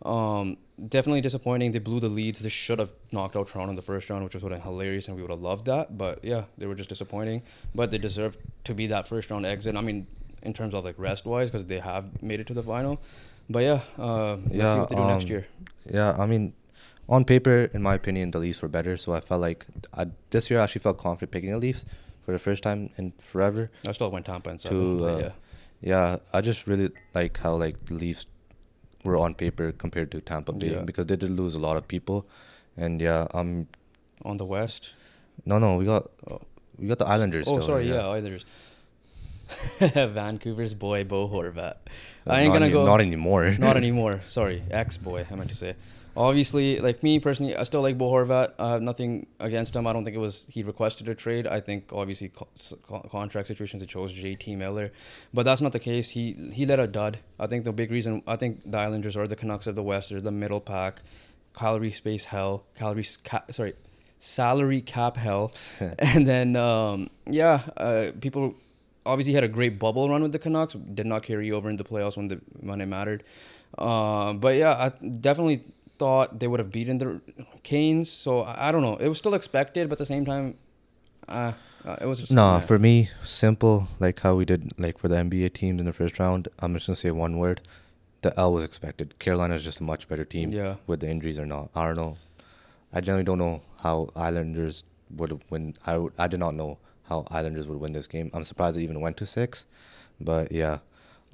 Definitely disappointing. They blew the leads. They should have knocked out Toronto in the first round, which was hilarious, and we would have loved that. But yeah, they were just disappointing. But they deserved to be that first round exit. I mean, in terms of like rest wise, because they have made it to the final. But yeah, let's see what they do next year. Yeah, I mean, on paper, in my opinion, the Leafs were better. So I felt like this year I actually felt confident picking the Leafs for the first time in forever. I still went Tampa and 7. Yeah, I just really like how like the Leafs were on paper compared to Tampa Bay because they did lose a lot of people, and yeah, on the West. No, we got the Islanders. Oh, still, sorry, Islanders. Vancouver's boy Bo Horvat. I ain't gonna go. Not anymore. Not anymore. Sorry, ex-boy. I meant to say. Obviously, like me personally, I still like Bo Horvat. I have nothing against him. I don't think he requested a trade. I think obviously contract situations, it chose JT Miller, but that's not the case. He let a dud. I think the big reason, I think the Islanders are the Canucks of the West. They're the middle pack, salary cap hell, and then people obviously had a great bubble run with the Canucks. Did not carry over into playoffs when it mattered. But yeah, I definitely thought they would have beaten the Canes, so I don't know. It was still expected, but at the same time, it was just for me, simple, like how we did like for the NBA teams in the first round. I'm just gonna say one word: the L was expected. Carolina is just a much better team. Yeah. With the injuries or not, I don't know. I generally don't know how Islanders would win. I did not know how Islanders would win this game. I'm surprised they even went to 6, but yeah.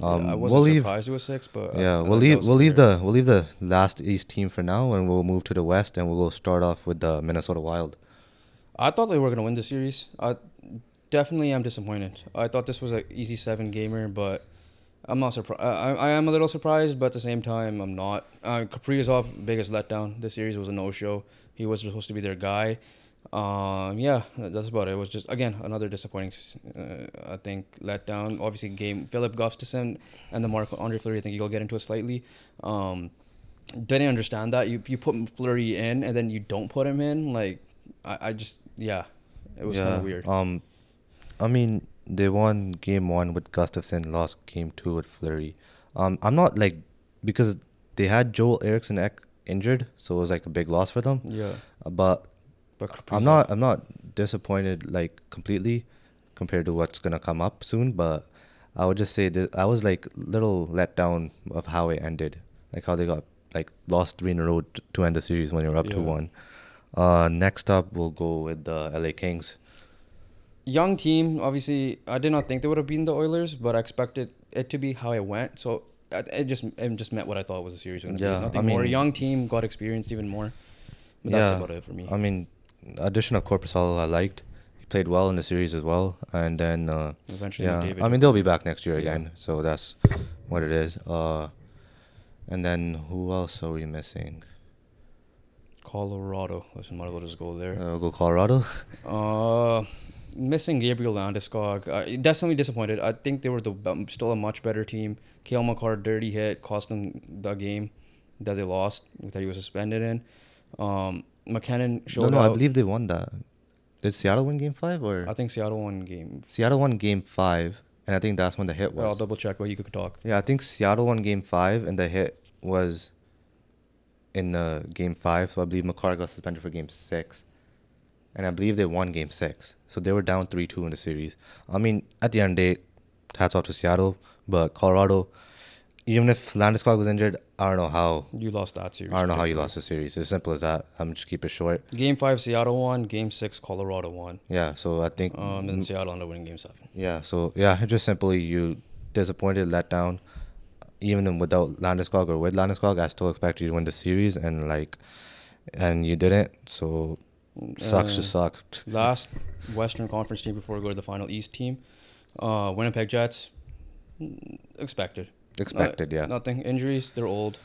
I wasn't surprised it was 6, but we'll leave the last East team for now, and we'll move to the West, and we'll go start off with the Minnesota Wild. I thought they were gonna win the series. I definitely am disappointed. I thought this was an easy 7-gamer, but I'm not surprised. I am a little surprised, but at the same time, I'm not. Kaprizov, biggest letdown. This series was a no-show. He was supposed to be their guy. That's about it. It was just, again, another disappointing, I think, letdown. Obviously, Philip Gustafsson and the Marc-Andre Fleury, I think you'll get into it slightly. Didn't understand that. You put Fleury in and then you don't put him in. Like, it was kind of weird. I mean, they won game 1 with Gustafsson, lost game 2 with Fleury. I'm not like, because they had Joel Eriksson injured, so it was like a big loss for them. Yeah. But I'm not disappointed like completely compared to what's gonna come up soon, but I would just say that I was like little let down of how it ended, like how they got like lost 3 in a row to end the series when you're up 2-1. Next up we'll go with the LA Kings. Young team, obviously. I did not think they would have beaten the Oilers, but I expected it to be how it went. So it just met what I thought was the series going to be. Nothing more. Young team, got experienced even more. But that's about it for me. I mean, addition of Korpisalo I liked. He played well in the series as well. And then eventually, David. I mean, they'll be back next year again. So that's what it is. And then who else are we missing? Colorado. Listen, might as well just go there. We'll go Colorado. Missing Gabriel Landeskog. Definitely disappointed. I think they were still a much better team. Cale Makar, dirty hit, cost them the game that they lost, that he was suspended in. McKinnon showed I believe they won that. Did Seattle win game 5 or? I think Seattle won game. Seattle won game 5, and I think that's when the hit was. I'll double check, but you could talk. Yeah, I think Seattle won game 5, and the hit was in game 5. So I believe Makar got suspended for game 6. And I believe they won game 6. So they were down 3-2 in the series. I mean, at the end of the day, hats off to Seattle. But Colorado, even if Landeskog was injured, I don't know how. You lost that series. I don't know how you lost the series. It's as simple as that. I'm just keep it short. Game 5, Seattle won. Game 6, Colorado won. Yeah, so I think. And Seattle ended up winning Game 7. Yeah, so yeah, just simply you disappointed, let down. Even without Landeskog or with Landeskog, I still expect you to win the series, and you didn't. So sucks to suck. Last Western Conference team before we go to the final East team, Winnipeg Jets. Expected. Yeah. Nothing. Injuries. They're old.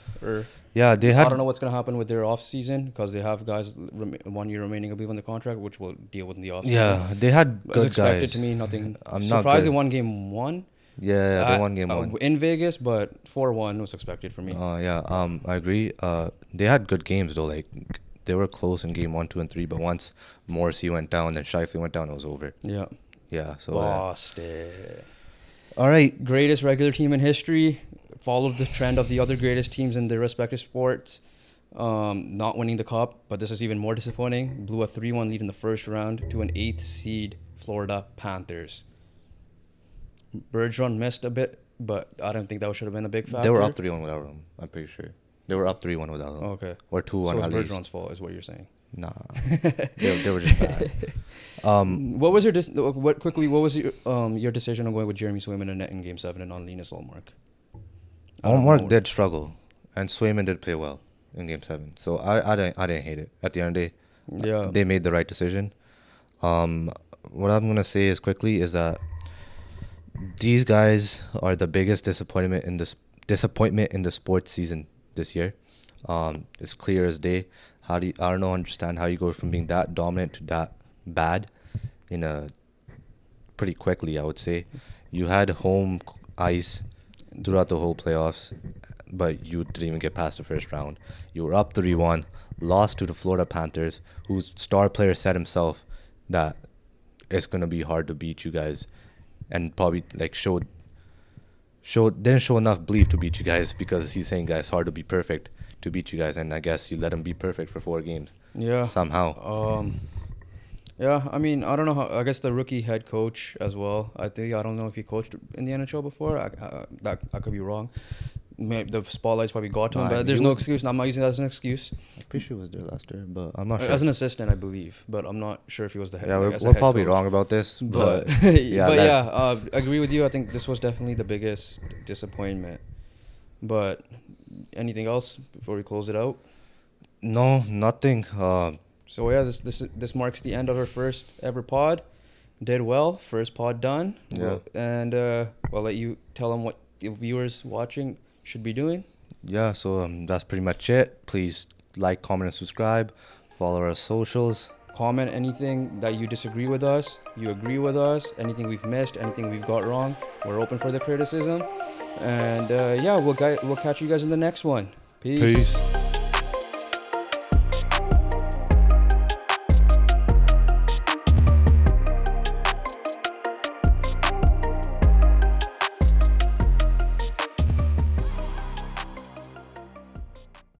Yeah, they had. I don't know what's gonna happen with their off season because they have guys 1 year remaining, I believe, on the contract, which we'll deal with in the off season. Yeah, they had As good expected guys. to me, nothing. I'm surprised not good. they won Game 1. Yeah, they won Game 1 in Vegas, but 4-1 was expected for me. Yeah, I agree. They had good games though. Like they were close in Game 1, 2, and 3, but once Morrissey went down, then Shifley went down, it was over. Yeah. Yeah. So. Boston. All right. Greatest regular team in history. Followed the trend of the other greatest teams in their respective sports. Not winning the cup, but this is even more disappointing. Blew a 3-1 lead in the first round to an 8th seed Florida Panthers. Bergeron missed a bit, but I don't think that should have been a big factor. They were up 3-1 without him. I'm pretty sure they were up 3-1 without him. Okay. Or 2-1 so at it's least. Bergeron's fault, is what you're saying. Nah, they were just bad. What was your what was your decision on going with Jeremy Swayman and net in Game 7 and on Linus Ullmark? Ullmark did struggle, and Swayman did play well in Game 7. So I didn't hate it. At the end of the day, yeah, they made the right decision. What I'm gonna say is quickly is that these guys are the biggest disappointment in the sports season this year. It's clear as day. I don't understand how you go from being that dominant to that bad in a pretty quickly. I would say you had home ice throughout the whole playoffs, but you didn't even get past the first round. You were up 3-1, lost to the Florida Panthers, whose star player said himself that it's gonna be hard to beat you guys, and probably like didn't show enough belief to beat you guys because he's saying guys hard to be perfect to beat you guys, and I guess you let him be perfect for 4 games. Yeah. Somehow. Yeah, I mean, I don't know how. I guess the rookie head coach as well. I don't know if he coached in the NHL before. I could be wrong. Maybe the spotlight's probably got to him, but there's no excuse. I'm not using that as an excuse. I'm pretty sure he was there last year, but I'm not sure. As an assistant, I believe, but I'm not sure if he was the head. Yeah, like, we're probably wrong about this, but I agree with you. I think this was definitely the biggest disappointment. But anything else before we close it out? No, nothing. So yeah, this marks the end of our first ever pod. Did well, first pod done. Yeah. And I'll let you tell them what the viewers watching should be doing. Yeah, so that's pretty much it. Please like, comment, and subscribe. Follow our socials. Comment anything that you disagree with us, you agree with us, anything we've missed, anything we've got wrong. We're open for the criticism. And we'll catch you guys in the next one. Peace.